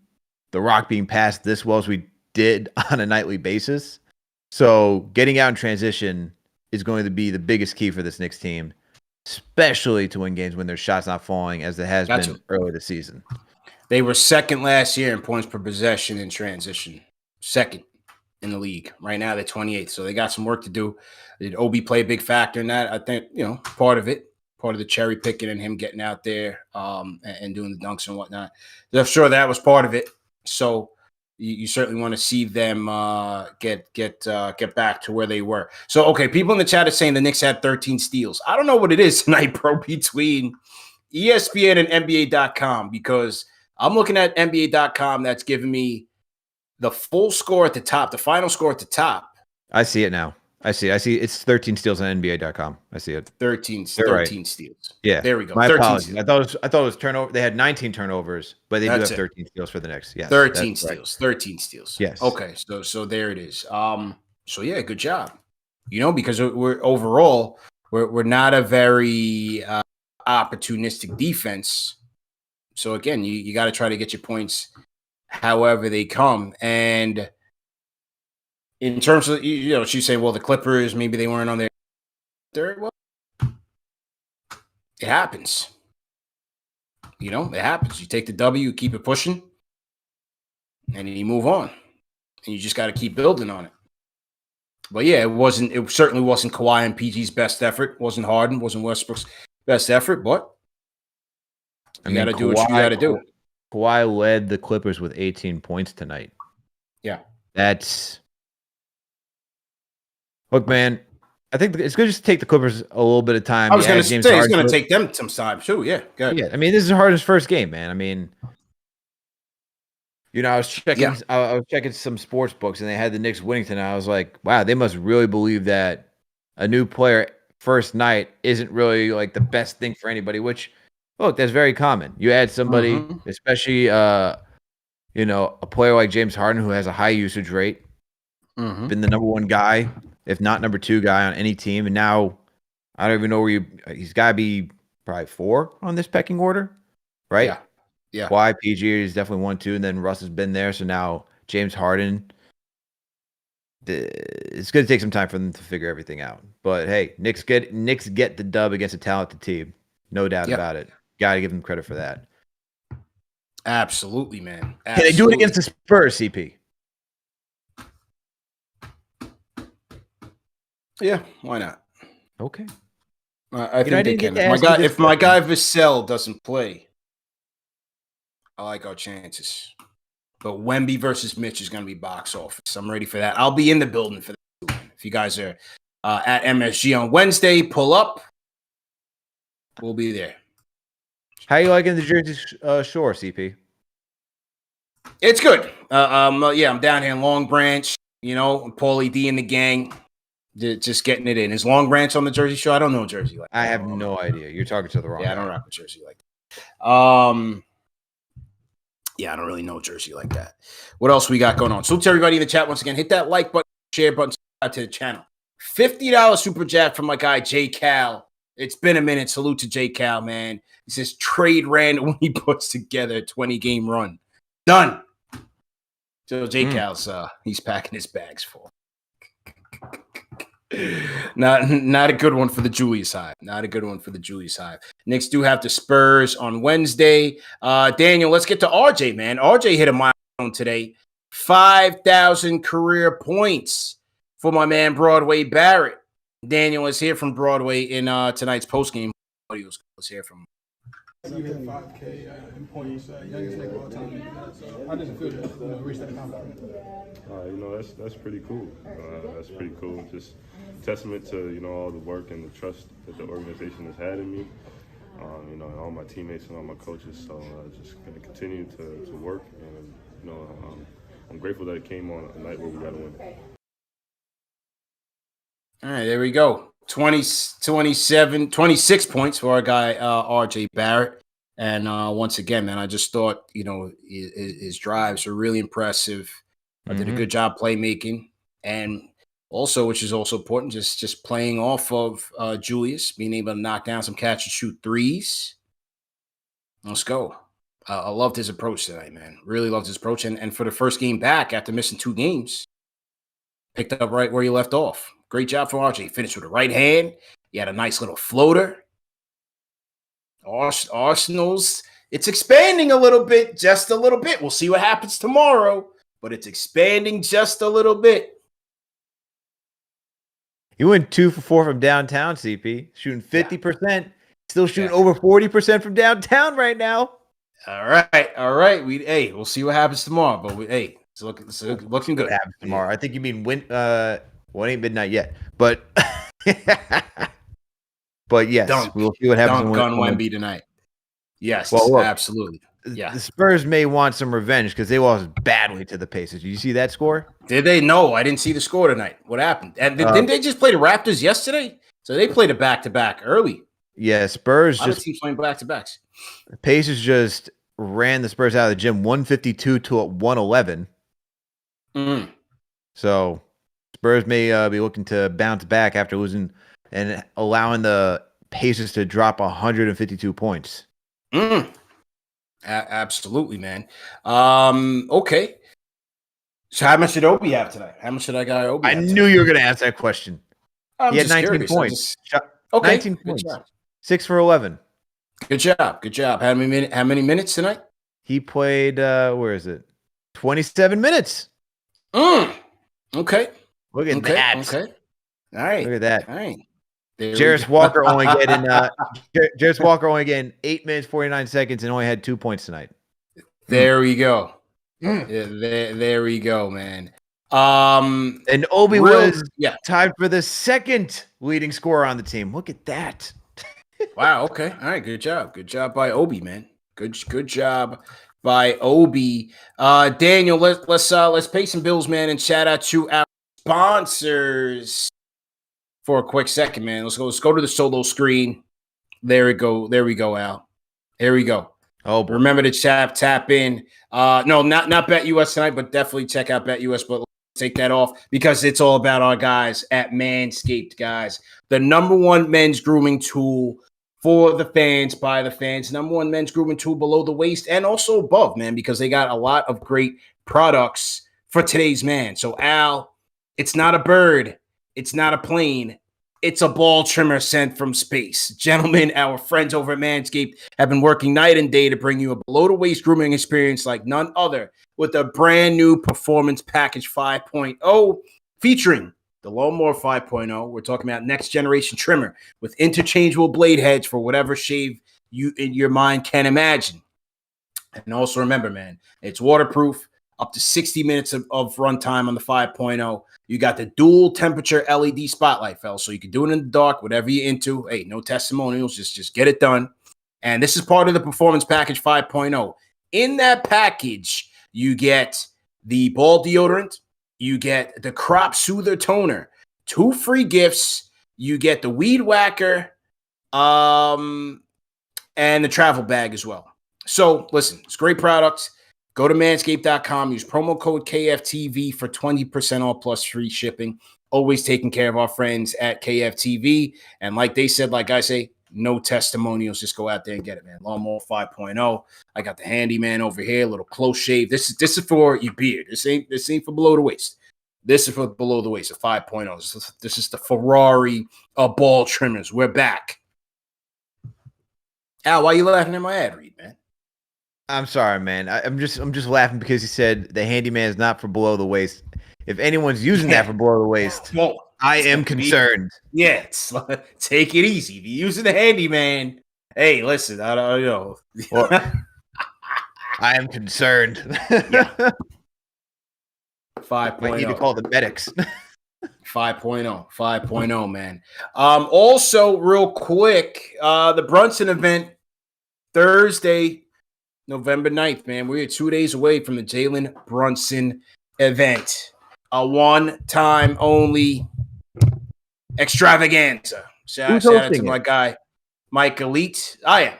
the rock being passed this well as we did on a nightly basis. So getting out in transition is going to be the biggest key for this Knicks team, especially to win games when their shots not falling as it has been early this season. They were second last year in points per possession in transition. Second in the league. Right now they're 28th, so they got some work to do. Did Obi play a big factor in that? I think, part of the cherry picking and him getting out there and doing the dunks and whatnot. I'm sure that was part of it. So you certainly want to see them get back to where they were. So, okay, people in the chat are saying the Knicks had 13 steals. I don't know what it is tonight, bro, between ESPN and NBA.com, because I'm looking at NBA.com that's giving me the full score at the top, the final score at the top. I see it now. I see. It's 13 steals on NBA.com. I see it. 13 right. steals. Yeah. There we go. My 13 apologies. steals. I thought it was turnover. They had 19 turnovers, but they do have 13 steals for the Knicks. Yes. 13 steals. 13 steals. Yes. Okay. So there it is. So yeah, good job. Because we're overall we're not a very opportunistic defense. So again, you got to try to get your points however they come. And in terms of she's saying, well, the Clippers, maybe they weren't on their third. Well, it happens. It happens. You take the W, you keep it pushing, and you move on. And you just got to keep building on it. But yeah, it certainly wasn't Kawhi and PG's best effort. It wasn't Harden, wasn't Westbrook's best effort, but you got to do what you got to do. Kawhi led the Clippers with 18 points tonight. Yeah. Look, man, I think it's going to just take the Clippers a little bit of time. I was going to say it's going to take them some time too. Yeah. Good. Yeah. I mean, this is Harden's first game, man. I mean, I was checking. Yeah. I was checking some sports books, and they had the Knicks winning tonight. I was like, wow, they must really believe that a new player first night isn't really like the best thing for anybody. Which, look, that's very common. You add somebody, especially a player like James Harden, who has a high usage rate, been the number one guy, if not number two guy on any team, and now I don't even know where he's got to be probably 4 on this pecking order, right? Yeah. Yeah. Why PG is definitely 1, 2, and then Russ has been there. So now James Harden. It's going to take some time for them to figure everything out. But hey, Knicks get the dub against a talented team, no doubt about it. Got to give them credit for that. Absolutely, man. Absolutely. Can they do it against the Spurs, CP? Yeah, why not? Okay. I think they can. If my guy Vassell doesn't play, I like our chances. But Wemby versus Mitch is going to be box office. I'm ready for that. I'll be in the building for that. If you guys are at MSG on Wednesday, pull up. We'll be there. How are you liking the Jersey Shore, CP? It's good. I'm down here in Long Branch. Paulie D and the gang. Just getting it in. Is Long Branch on the Jersey Shore? I don't know Jersey like that. I have no idea. You're talking to the wrong guy. I don't rock with Jersey like that. I don't really know Jersey like that. What else we got going on? So to everybody in the chat, once again, hit that like button, share button, subscribe to the channel. $50 super chat from my guy, J Cal. It's been a minute. Salute to J Cal, man. He says, trade Randle when he puts together a 20-game run. Done. So J Cal's, he's packing his bags full. Not a good one for the Julius Hive. Not a good one for the Julius Hive. Knicks do have the Spurs on Wednesday. Daniel, let's get to RJ, man. RJ hit a milestone today. 5,000 career points for my man Broadway Barrett. Daniel, let's hear from Broadway in tonight's postgame audio. Let's hear from him. You hit 5K in points, youngest Knick of all time. How does it feel to reach that accomplishment? That's pretty cool. That's pretty cool. Just testament to all the work and the trust that the organization has had in me. And all my teammates and all my coaches. So just gonna continue to work, and I'm grateful that it came on a night where we got to win. All right, there we go. 26 points for our guy, RJ Barrett. And once again, man, I just thought, his drives were really impressive. Did a good job playmaking. And also, which is also important, just playing off of Julius, being able to knock down some catch and shoot threes. Let's go. I loved his approach tonight, man. Really loved his approach. And for the first game back after missing 2 games, picked up right where he left off. Great job for RJ. Finished with a right hand. He had a nice little floater. Arsenal's, it's expanding a little bit, just a little bit. We'll see what happens tomorrow, but it's expanding just a little bit. You went 2 for 4 from downtown, CP. Shooting 50%. Still shooting over 40% from downtown right now. All right. We'll see what happens tomorrow. But it's looking good. What happens tomorrow? I think you mean it ain't midnight yet, but but yes, we'll see what happens. Dunk on Wemby tonight. Yes, absolutely. the Spurs may want some revenge because they lost badly to the Pacers. Did you see that score? Did they? No, I didn't see the score tonight. What happened? And didn't they just play the Raptors yesterday? So they played a back-to-back early. Yeah, Spurs just teams playing back-to-backs. The Pacers just ran the Spurs out of the gym 152 to 111. So Spurs may be looking to bounce back after losing and allowing the Pacers to drop 152 points. Absolutely, man. Okay. So how much did Obi have tonight? How much did I got Obi? I knew you were going to ask that question. He had 19 curious. points. Okay. 19 points. 6 for 11. Good job. Good job. How many minutes tonight? He played, where is it? 27 minutes. Okay. Look at that. Okay. All right. Look at that. All right. Jarris Walker only getting 8 minutes, 49 seconds and only had 2 points tonight. There we go. Yeah, there we go, man. And Obi was tied for the second leading scorer on the team. Look at that. Wow. Okay. All right. Good job. Good job by Obi, man. Good job by Obi. Daniel, let's pay some bills, man, and shout out to our sponsors for a quick second, man. Let's go to the solo screen. There we go, Al. Here we go. Oh, remember to tap in. No, not BetUS tonight, but definitely check out BetUS. But let's take that off because it's all about our guys at Manscaped, guys. The #1 men's grooming tool for the fans, by the fans. #1 men's grooming tool below the waist and also above, man, because they got a lot of great products for today's man. So, Al, it's not a bird. It's not a plane. It's a ball trimmer sent from space. Gentlemen, our friends over at Manscaped have been working night and day to bring you a below-the-waist grooming experience like none other with a brand new Performance Package 5.0 featuring the Lawnmower 5.0. We're talking about next-generation trimmer with interchangeable blade heads for whatever shave you in your mind can imagine. And also remember, man, it's waterproof, up to 60 minutes of runtime on the 5.0. You got the dual temperature LED spotlight, fellas, so you can do it in the dark, whatever you're into. Hey, no testimonials, just get it done. And this is part of the Performance Package 5.0. In that package, you get the ball deodorant, you get the crop soother toner, 2 free gifts, you get the weed whacker, and the travel bag as well. So listen, it's great products. Go to manscaped.com, use promo code KFTV for 20% off plus free shipping. Always taking care of our friends at KFTV. And like they said, like I say, no testimonials. Just go out there and get it, man. Lawnmower 5.0. I got the handyman over here, a little close shave. This is for your beard. This ain't for below the waist. This is for below the waist, a 5.0. This is the Ferrari of ball trimmers. We're back. Al, why you laughing at my ad read, man? I'm sorry, man. I'm just laughing because he said the handyman is not for below the waist. If anyone's using that for below the waist, I am concerned. Yeah, take it easy. If you're using the handyman, hey, listen, I don't know. Well, I am concerned. 5.0. Might need to call the medics. 5.0, man. Also, real quick, the Brunson event, Thursday, November 9th, man. We're 2 days away from the Jalen Brunson event. A one-time only extravaganza. Shout out to my guy, Mike Elite. I am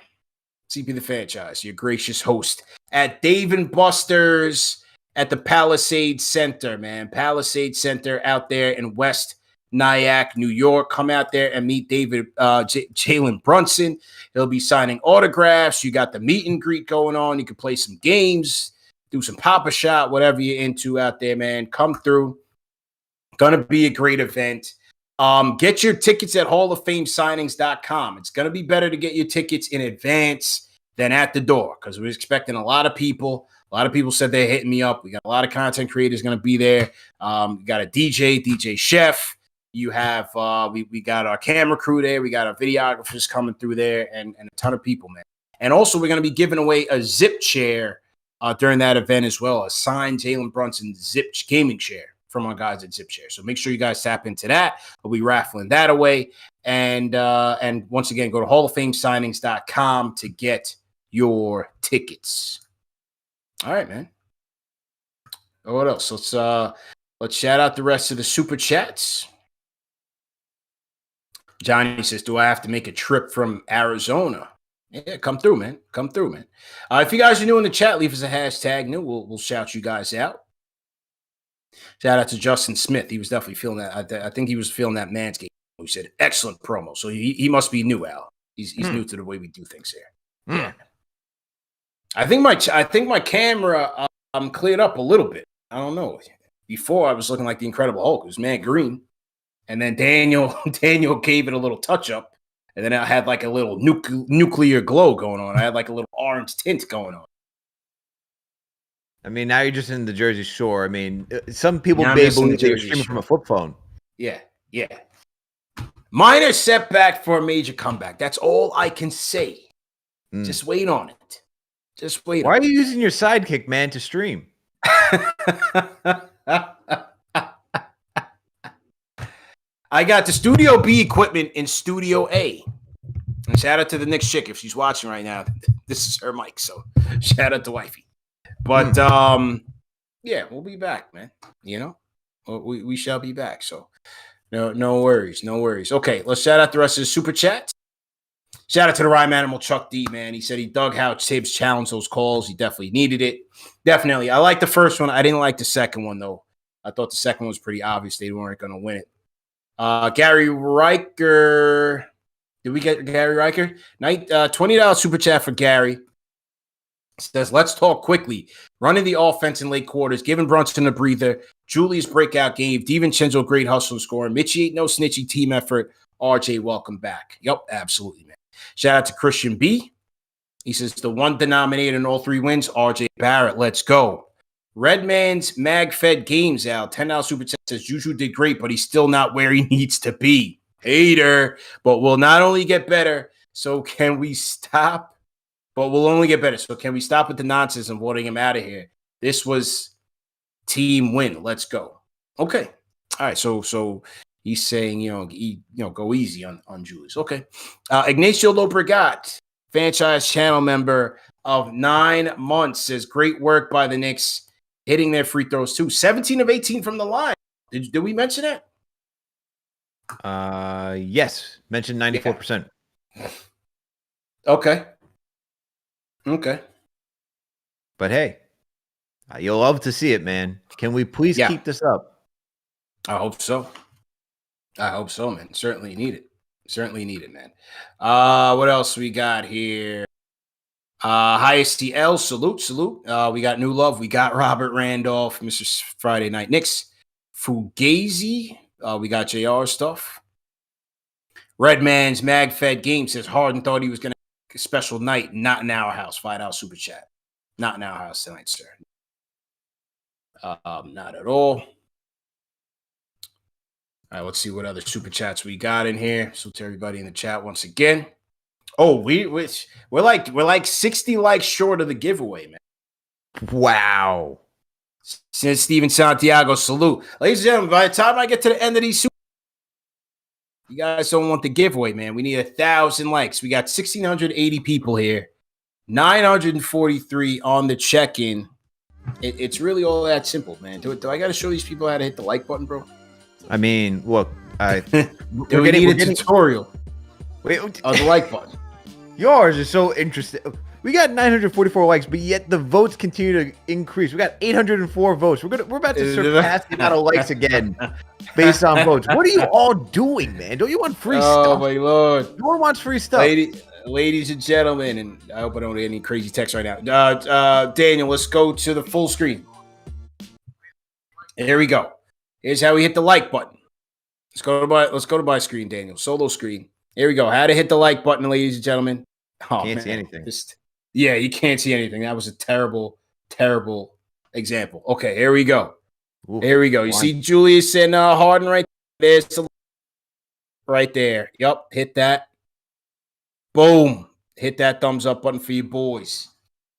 CP the Franchise, your gracious host at Dave & Buster's at the Palisade Center, man. Palisade Center out there in West Nyack, New York. Come out there and meet Jalen Brunson. He'll be signing autographs. You got the meet and greet going on. You can play some games, do some Pop-A-Shot, whatever you're into out there, man. Come through. Gonna be a great event. Get your tickets at halloffamesignings.com. It's gonna be better to get your tickets in advance than at the door because we're expecting a lot of people. A lot of people said they're hitting me up. We got a lot of content creators gonna be there. We got a DJ Chef. You have we got our camera crew there. We got our videographers coming through there, and a ton of people, man. And also, we're going to be giving away a zip chair during that event as well, a signed Jalen Brunson zip gaming chair from our guys at Zip Chair. So make sure you guys tap into that. We'll be raffling that away. And once again, go to halloffamesignings.com to get your tickets. All right, man. What else? Let's shout out the rest of the super chats. Johnny says, do I have to make a trip from Arizona? Yeah, come through, man. Come through, man. If you guys are new in the chat, leave us a hashtag new. We'll shout you guys out. Shout out to Justin Smith. He was definitely feeling that. I think he was feeling that Manscaped. He said, excellent promo. So he must be new, Al. He's new to the way we do things here. Yeah. I think my camera cleared up a little bit. I don't know. Before I was looking like the Incredible Hulk. It was Matt Green. And then Daniel gave it a little touch up. And then I had like a little nuclear glow going on. I had like a little orange tint going on. I mean, now you're just in the Jersey Shore. I mean, some people may believe they're streaming from a flip phone. Yeah. Minor setback for a major comeback. That's all I can say. Just wait on it. Just wait. Why are you using your sidekick, man, to stream? I got the Studio B equipment in Studio A. And shout out to the Knicks chick if she's watching right now. This is her mic, so shout out to wifey. But yeah, we'll be back, man. You know, we shall be back. So no worries. Okay, let's shout out the rest of the super chats. Shout out to the Rhyme Animal Chuck D, man. He said he dug how Thibs challenged those calls. He definitely needed it. Definitely. I like the first one. I didn't like the second one, though. I thought the second one was pretty obvious. They weren't going to win it. Gary Riker. Did we get Gary Riker? $20 super chat for Gary. Says, let's talk quickly. Running the offense in late quarters, giving Brunson a breather. Julius breakout game. DiVincenzo great hustle scoring. Mitchie ain't no snitchy team effort. RJ, welcome back. Yep, absolutely, man. Shout out to Christian B. He says, the one denominator in all three wins, RJ Barrett. Let's go. Redman's mag-fed games out. $10 super chat says, Juju did great, but he's still not where he needs to be. Hater. But will not only get better, so can we stop? But we'll only get better. So can we stop with the nonsense and voting him out of here? This was team win. Let's go. Okay. All right. So he's saying, go easy on Julius. Okay. Ignacio Lobregat, franchise channel member of 9 months, says, great work by the Knicks, hitting their free throws too. 17 of 18 from the line. Did we mention it? Yes. Mentioned 94%. Yeah. Okay. But hey, you'll love to see it, man. Can we please keep this up? I hope so, man. Certainly need it, man. What else we got here? Highest TL, salute. We got New Love. We got Robert Randolph, Mr. Friday Night Knicks. Fugazi. We got JR stuff. Redman's mag-fed game says Harden thought he was going to have a special night, not in our house. $5 super chat. Not in our house tonight, sir. Not at all. All right, let's see what other super chats we got in here. So to everybody in the chat once again. Oh, we're like 60 likes short of the giveaway, man. Wow. Since Steven Santiago, salute. Ladies and gentlemen, by the time I get to the end of these super, you guys don't want the giveaway, man. We need 1,000 likes. We got 1,680 people here. 943 on the check-in. It's really all that simple, man. Do I got to show these people how to hit the like button, bro? I mean, look, we need a tutorial of the like button. Yours is so interesting. We got 944 likes, but yet the votes continue to increase. We got 804 votes. We're about to surpass the amount of likes again based on votes. What are you all doing, man? Don't you want free stuff? Oh my lord! No one wants free stuff. Ladies and gentlemen, and I hope I don't get any crazy text right now. Daniel, let's go to the full screen. Here we go. Here's how we hit the like button. Let's go to my screen, Daniel. Solo screen. Here we go. How to hit the like button, ladies and gentlemen. Oh, can't see anything. Yeah, you can't see anything. That was a terrible, terrible example. Okay, here we go. Ooh, here we go. You see Julius and Harden right there. There's right there. Yep, hit that. Boom. Hit that thumbs up button for you boys.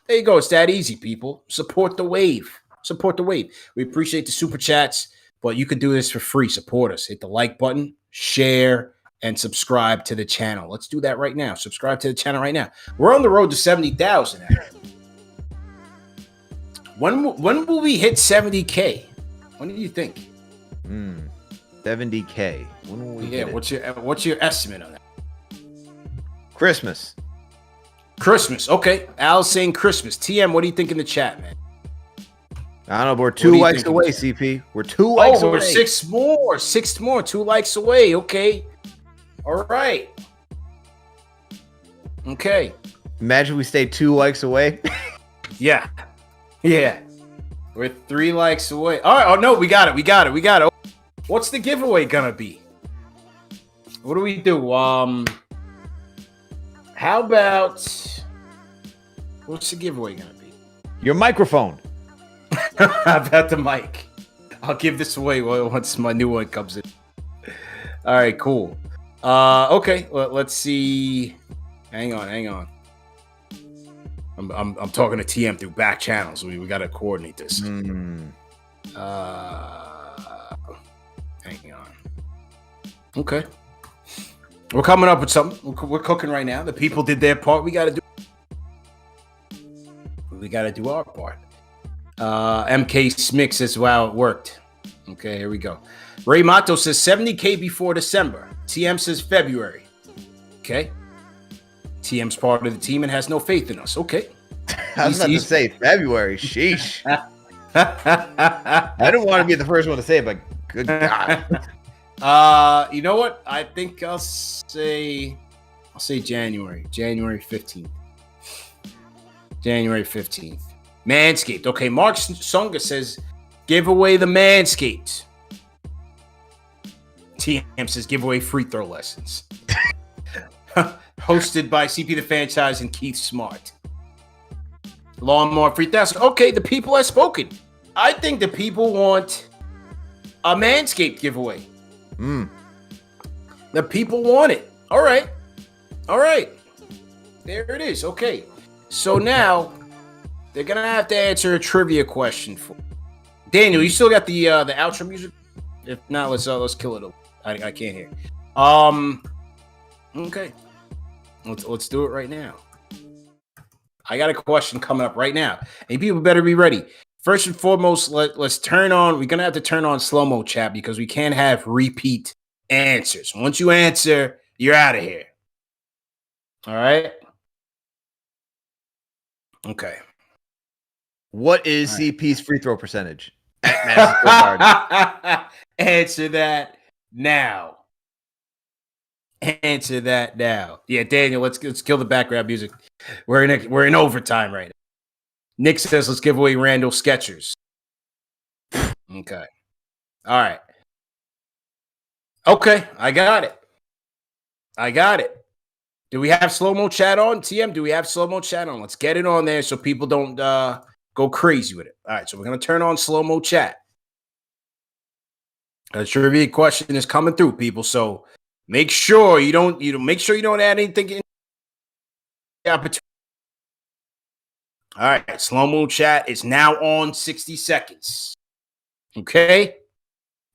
There you go. It's that easy, people. Support the wave. Support the wave. We appreciate the super chats, but you can do this for free. Support us. Hit the like button, share, and subscribe to the channel. Let's do that right now. Subscribe to the channel right now. We're on the road to 70,000. When will we hit 70K? When do you think? 70K. When will we hit it? What's your estimate on that? Christmas. Okay. Al's saying Christmas. TM, what do you think in the chat, man? I don't know, but we're 2 likes away, CP. We're 2 likes away. We're 6 more. 6 more. 2 likes away. Okay. All right. Okay. Imagine we stay 2 likes away. Yeah. We're 3 likes away. All right. Oh, no, we got it. What's the giveaway gonna be? What do we do? How about... What's the giveaway gonna be? Your microphone. How about the mic? I'll give this away once my new one comes in. All right, cool. Okay, let's see. Hang on. I'm talking to TM through back channels. We got to coordinate this. Hang on. Okay. We're coming up with something. We're cooking right now. The people did their part. We got to do our part. MK Smith says, wow, it worked. Okay, here we go. Ray Mato says 70K before December. TM says February. Okay. TM's part of the team and has no faith in us. Okay. I was about to say February. Sheesh. I didn't want to be the first one to say it, but good God. You know what? I think I'll say January. January 15th. January 15th. Manscaped. Okay, Mark Songa says, give away the Manscaped. TM says, give away free throw lessons. Hosted by CP the Franchise and Keith Smart. Lawnmower 3000. Okay, the people have spoken. I think the people want a Manscaped giveaway. The people want it. All right. There it is. Okay. So now they're gonna have to answer a trivia question for Daniel. You still got the outro music? If not, let's kill it. I can't hear. Okay. Let's do it right now. I got a question coming up right now, and people better be ready. First and foremost, let's turn on. We're gonna have to turn on slow-mo chat because we can't have repeat answers. Once you answer, you're out of here. All right. Okay. What is CP's free throw percentage? Answer that now. Answer that now. Yeah, Daniel, let's kill the background music. We're in overtime right now. Nick says let's give away Randle Skechers. Okay. All right. Okay, I got it. Do we have slow-mo chat on? TM, do we have slow-mo chat on? Let's get it on there so people don't go crazy with it. All right, so we're going to turn on slow-mo chat. A trivia question is coming through, people, so make sure you don't add anything in the opportunity. All right, slow-mo chat is now on 60 seconds. Okay?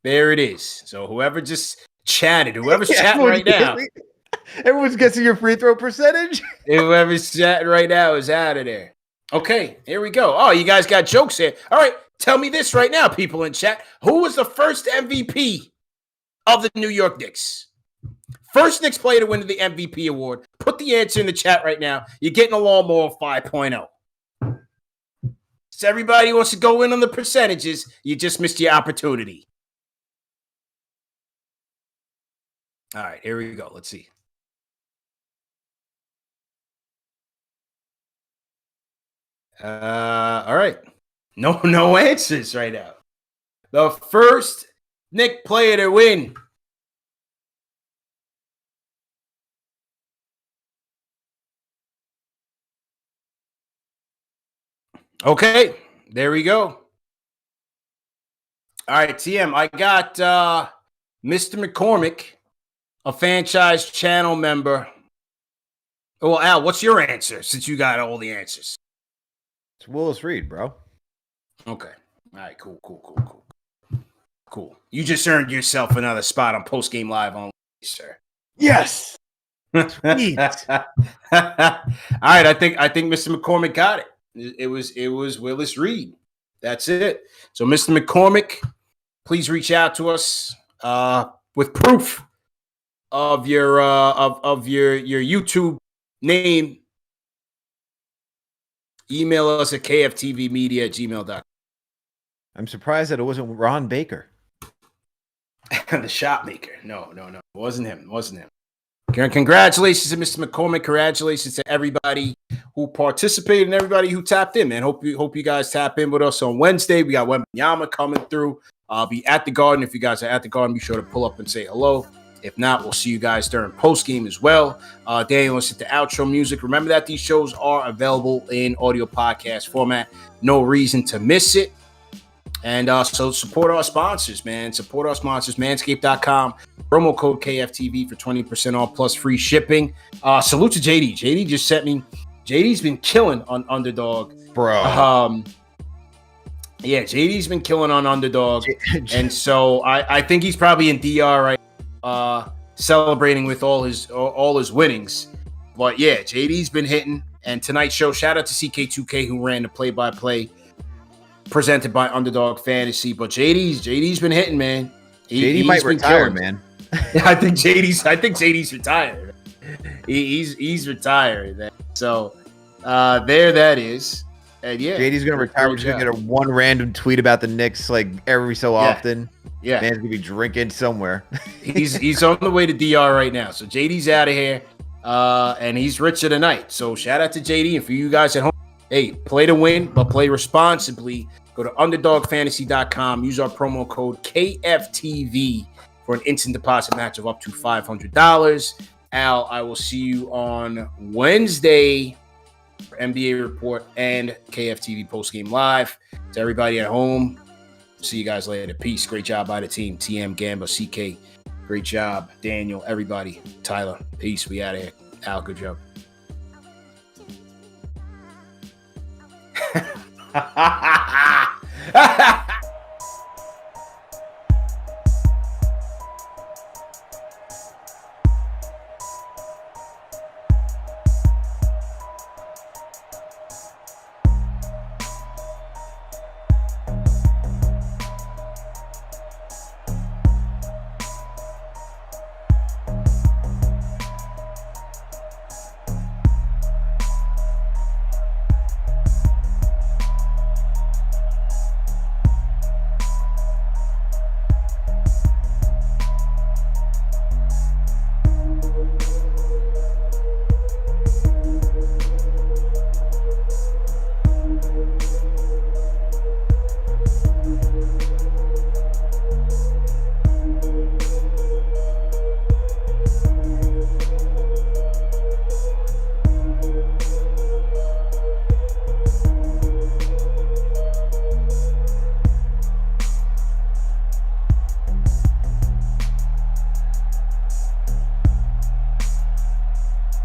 There it is. So whoever's chatting right now. Everyone's guessing your free throw percentage? Whoever's chatting right now is out of there. Okay, here we go. Oh, you guys got jokes here. All right, tell me this right now, people in chat. Who was the first MVP of the New York Knicks? First Knicks player to win the MVP award. Put the answer in the chat right now. You're getting a lawnmower 5.0. So everybody wants to go in on the percentages. You just missed your opportunity. All right, here we go. Let's see. All right. No answers right now. The first Knick player to win. Okay, there we go. All right, TM, I got Mr. McCormick, a franchise channel member. Well, Al, what's your answer since you got all the answers? It's Willis Reed, bro. Okay. All right, cool. You just earned yourself another spot on Post Game Live on, sir. Yes. Sweet. All right, I think Mr. McCormick got it. It was Willis Reed. That's it. So, Mr. McCormick, please reach out to us with proof of your your YouTube name. Email us at kftvmedia@gmail.com. I'm surprised that it wasn't Ron Baker. The shot maker. No. It wasn't him. Congratulations to Mr. McCormick. Congratulations to everybody who participated and everybody who tapped in, man. Hope you guys tap in with us on Wednesday. We got Wembanyama coming through. I'll be at the Garden. If you guys are at the Garden, be sure to pull up and say hello. If not, we'll see you guys during post-game as well. Daniel, let's hit the outro music. Remember that these shows are available in audio podcast format. No reason to miss it. And so support our sponsors, man. Support our sponsors, manscaped.com. Promo code KFTV for 20% off plus free shipping. Salute to JD. JD just sent me. JD's been killing on Underdog. Bro. Yeah, JD's been killing on Underdog. And so I think he's probably in DR right now, celebrating with all his winnings. But yeah, JD's been hitting. And tonight's show, shout out to CK2K who ran the play-by-play presented by Underdog Fantasy. But JD's been hitting, man. JD might retire, man. I think JD's retired. He's retired. Man. So there that is. And yeah, JD's gonna retire. We're just gonna get one random tweet about the Knicks like every so often. Yeah, man's gonna be drinking somewhere. he's on the way to DR right now. So JD's out of here, and he's richer tonight. So shout out to JD, and for you guys at home, hey, play to win, but play responsibly. Go to underdogfantasy.com. Use our promo code KFTV for an instant deposit match of up to $500. Al, I will see you on Wednesday for NBA Report and KFTV Postgame Live. To everybody at home, see you guys later. Peace. Great job by the team. TM, Gamba, CK. Great job. Daniel, everybody. Tyler. Peace. We out of here. Al, good job. Ha ha ha ha!